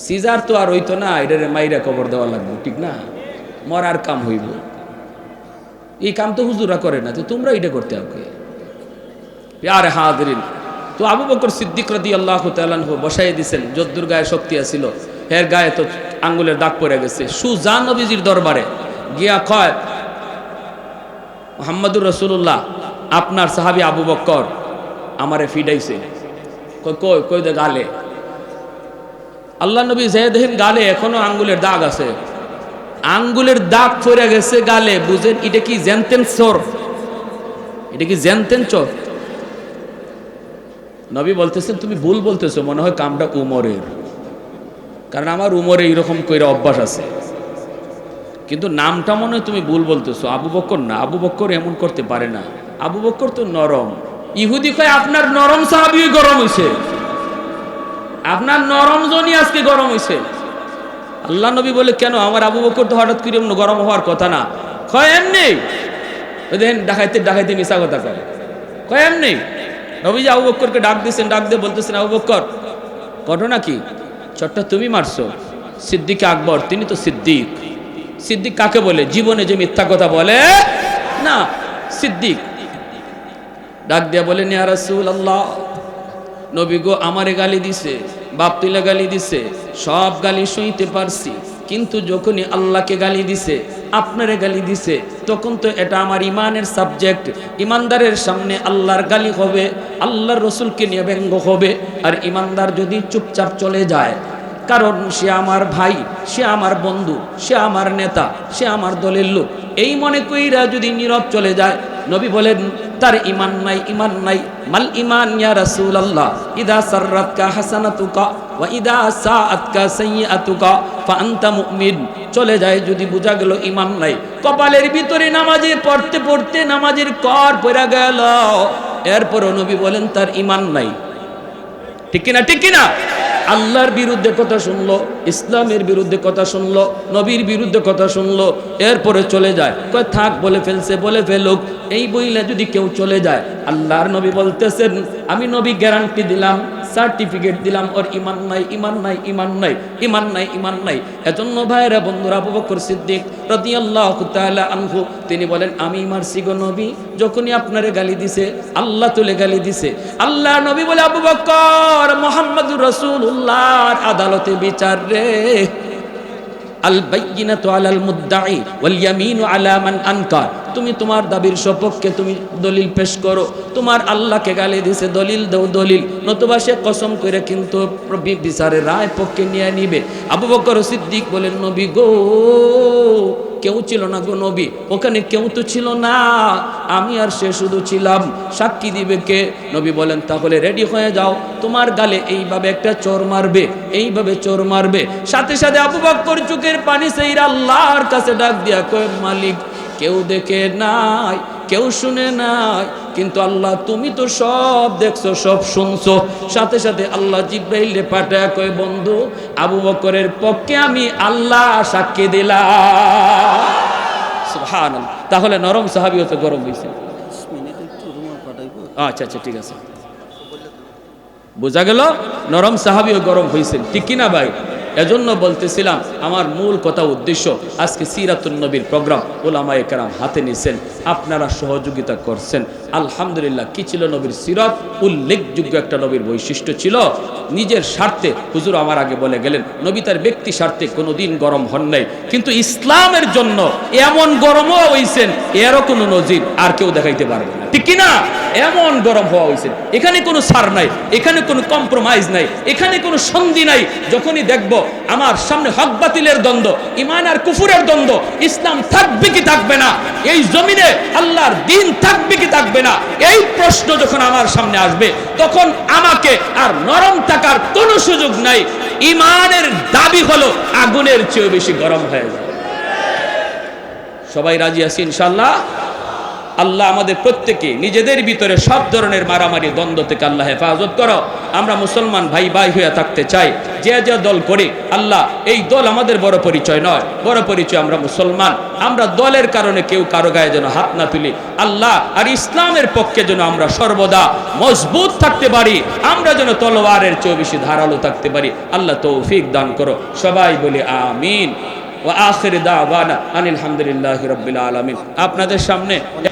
সিজার তো আর হইতো না, এটারে মাইরা কবর দেওয়া লাগবে। ঠিক না? মরার কাম হইব। এই কাম তো হুজুরা করে না, তো তোমরা এটা করতে হবে। প্যারে হাজিরিন, তো আবু বকর সিদ্দিক রাদিয়াল্লাহু তাআলা আনহু বসাই দিয়েছেন, যদ্দুর গায়ে শক্তি আছিল, এর গায়ে তো আঙ্গুলের দাগ পড়ে গেছে। সুজা নবীজির দরবারে গিয়া কয়, মুহাম্মদুর রাসূলুল্লাহ, আপনার সাহাবী আবু বকর আমারে ফিডাইছে। কই কই দে গালে। আল্লাহ নবী যে দেখেন গালে এখনো আঙ্গুলের দাগ আছে, আঙ্গুলের দাগ পড়ে গেছে গালে। বুঝেন এটা কি জানতেন চোর? এটা কি জানতেন চোর? নবী বলতেছেন তুমি ভুল বলতেছো, মনে হয় কামটা উমরের, কারণ আমার উমরে এইরকম কইরা অভ্যাস আছে, কিন্তু নামটা মনে হয় তুমি ভুল বলতেছো, আবু বকর না, আবু বকর এমন করতে পারে না, আবু বকর তো নরম। ইহুদি কয় আপনার নরম সাহাবী গরম হইছে, আপনার নরম জনই আজকে গরম হইছে। আল্লাহ নবী বলে কেন? আমার আবু বকর তো হঠাৎ করে গরম হওয়ার কথা না। কয় এমনি, দেখেন ডাকাইতে ডাকাইতে মিশা কথা কয়। কয় এমনি। নবীজি আবু বকরকে ডাক দিয়েছেন, ডাক দিয়ে বলতেছেন আবু বকর ঘটনা কি? চটটা তুমি মারছো। সিদ্দিক আকবর, তিনি তো সিদ্দিক। সিদ্দিক কাকে বলে? জীবনে যে মিথ্যা কথা বলে না, সিদ্দিক। ডাক দিয়া বলেন ইয়া রাসূলুল্লাহ, নবী গো আমারে গালি দিছে, বাপ তুলে গালি দিছে, সব গালি সইতে পারছি, কিন্তু যখনই আল্লাহকে গালি দিছে, আপনারে গালি দিছে, তখন তো এটা আমার ইমানের সাবজেক্ট। ইমানদারের সামনে আল্লাহর গালি হবে, আল্লাহর রসুলকে নিয়ে ব্যঙ্গ হবে। আর ইমানদার যদি চুপচাপ চলে যায়, কারণ সে আমার ভাই, সে আমার বন্ধু, সে আমার নেতা, সে আমার দলের লোক, এই মনে কইরা যদি নীরব চলে যায়, নবী বলেন তার ইমান নাই, ইমান নাই। মাল ইমান ইয়া রাসূলুল্লাহ, ইদা সাররাতকা হাসানাতুকা ওয়া ইদা সাআতকা সাইয়্যাতুকা ফা আনতা মুমিন। চলে যায় যদি বোঝা গেল ইমান নাই। কপালের ভিতরে নামাজে পড়তে পড়তে নামাজের কর পড়া গেল, এরপর নবী বলেন তার ইমান নাই। ঠিক কিনা? ঠিক কিনা? আল্লাহর বিরুদ্ধে কথা শুনলো, ইসলামের বিরুদ্ধে কথা শুনলো, নবীর বিরুদ্ধে কথা শুনলো, এরপরে চলে যায়। কয় থাক, বলে ফেলছে, বলে ফেলুক। এই বইলে যদি কেউ চলে যায়, আল্লাহর নবী বলতেছেন, আমি নবী গ্যারান্টি দিলাম, সার্টিফিকেট দিলাম, ওর ইমান নাই, ইমান নাই, ইমান নাই, ইমান নাই, ইমান নাই। এজন্য ভাইরা বন্ধুরা, আবু বকর সিদ্দিক রাদিয়াল্লাহু তাআলা আনহু তিনি বলেন, আমি মারছি গো নবী, যখনই আপনারে গালি দিছে আল্লাহ তুলে গালি দিছে। আল্লাহ নবী বলে, আবু বকর, মুহাম্মদুর রাসূলুল্লাহর আদালতে বিচার রে। আল বাইয়িনাতু আলাল মুদ্দাই ওয়াল ইয়ামিনু আলা মান আনকার। তুমি তোমার দাবির সপক্ষে তুমি দলিল পেশ করো। তোমার আল্লাহকে গালি দিছে, দলিল দাও, দলিল, নতুবা সে কসম করে কিন্তু বিচারের রায় পক্ষে নিয়ে নিবে। আবু বকর সিদ্দিক বলেন, নবী গো, কেউ ছিল না গো নবী, ওখানে কেউ তো ছিল না, আমি আর সে শুধু ছিলাম, সাক্ষী দিবে কে? নবী বলেন, তাহলে রেডি হয়ে যাও, তোমার গালে এইভাবে একটা চোর মারবে, এইভাবে চোর মারবে। সাথে সাথে আবু বকর চোখের পানি সেই আল্লাহর কাছে ডাক দিয়া কয়, মালিক, কেউ দেখে নাই, কেউ শুনে নাই, কিন্তু আল্লাহ তুমি তো সব দেখছো, সব শুনছো। সাথে সাথে আল্লাহ জিব্রাইলে পাঠায় কয়, বন্ধু, আবু বকরের পক্ষে আমি আল্লাহ সাক্ষী দিলাম। সুবহানাল্লাহ। তাহলে নরম সাহাবীও তো গরম হয়েছে। আচ্ছা আচ্ছা, ঠিক আছে, বোঝা গেল, নরম সাহাবীও গরম হয়েছেন, ঠিক কিনা ভাই? এজন্য বলতেছিলাম, আমার মূল কথা উদ্দেশ্য, আজকে সিরাতুন নবীর প্রোগ্রাম উলামায়ে কেরাম হাতে নিয়েছেন, আপনারা সহযোগিতা করছেন। আলহামদুলিল্লাহ। কি ছিল নবীর সিরাত? উল্লেখযোগ্য একটা নবীর বৈশিষ্ট্য ছিল, নিজের স্বার্থে, হুজুর আমার আগে বলে গেলেন, নবী তার ব্যক্তি স্বার্থে কোনোদিন গরম হন নাই, কিন্তু ইসলামের জন্য এমন গরমও হইছেন, এরও কোনো নজির আর কেউ দেখাইতে পারবে না, ঠিক কিনা? এমন গরম হওয়া হয়েছে, এখানে কোনো ছাড় নাই, এখানে কোনো কম্প্রোমাইজ নাই, এখানে কোনো সন্ধি নাই। যখনই দেখব আমার সামনে হক বাতিলের দ্বন্দ্ব, ঈমান আর কুফরের দ্বন্দ্ব, ইসলাম থাকবে কি থাকবে না, এই জমিনে আল্লাহর দ্বীন থাকবে কি থাকবে না, এই প্রশ্ন যখন আমার সামনে আসবে, তখন আমাকে আর নরম থাকার কোনো সুযোগ নাই। ঈমানের দাবি হলো আগুনের চেয়ে বেশি গরম হয়ে যায়। সবাই রাজি আছি ইনশাআল্লাহ? আল্লাহ আমাদের প্রত্যেকে নিজেদের ভিতরে সব ধরনের মারামারি দ্বন্দ্ব থেকে আল্লাহ হেফাজত করো। আমরা মুসলমান ভাই ভাই হয়ে থাকতে চাই। যে যে দল করি, আল্লাহ এই দল আমাদের বড় পরিচয় নয়, বড় পরিচয় আমরা মুসলমান। আমরা দলের কারণে কেউ কারো গায়ে যেন হাত না তুলি, আল্লাহ আর ইসলামের পক্ষে যেন আমরা সর্বদা মজবুত থাকতে পারি, আমরা যেন তলোয়ারের চেয়ে বেশি ধারালো থাকতে পারি। আল্লাহ তৌফিক দান করো। সবাই বলি আমিন। ওয়া আখির দাওয়ানা আনিল হামদুলিল্লাহি রাব্বিল আলামিন। আপনাদের সামনে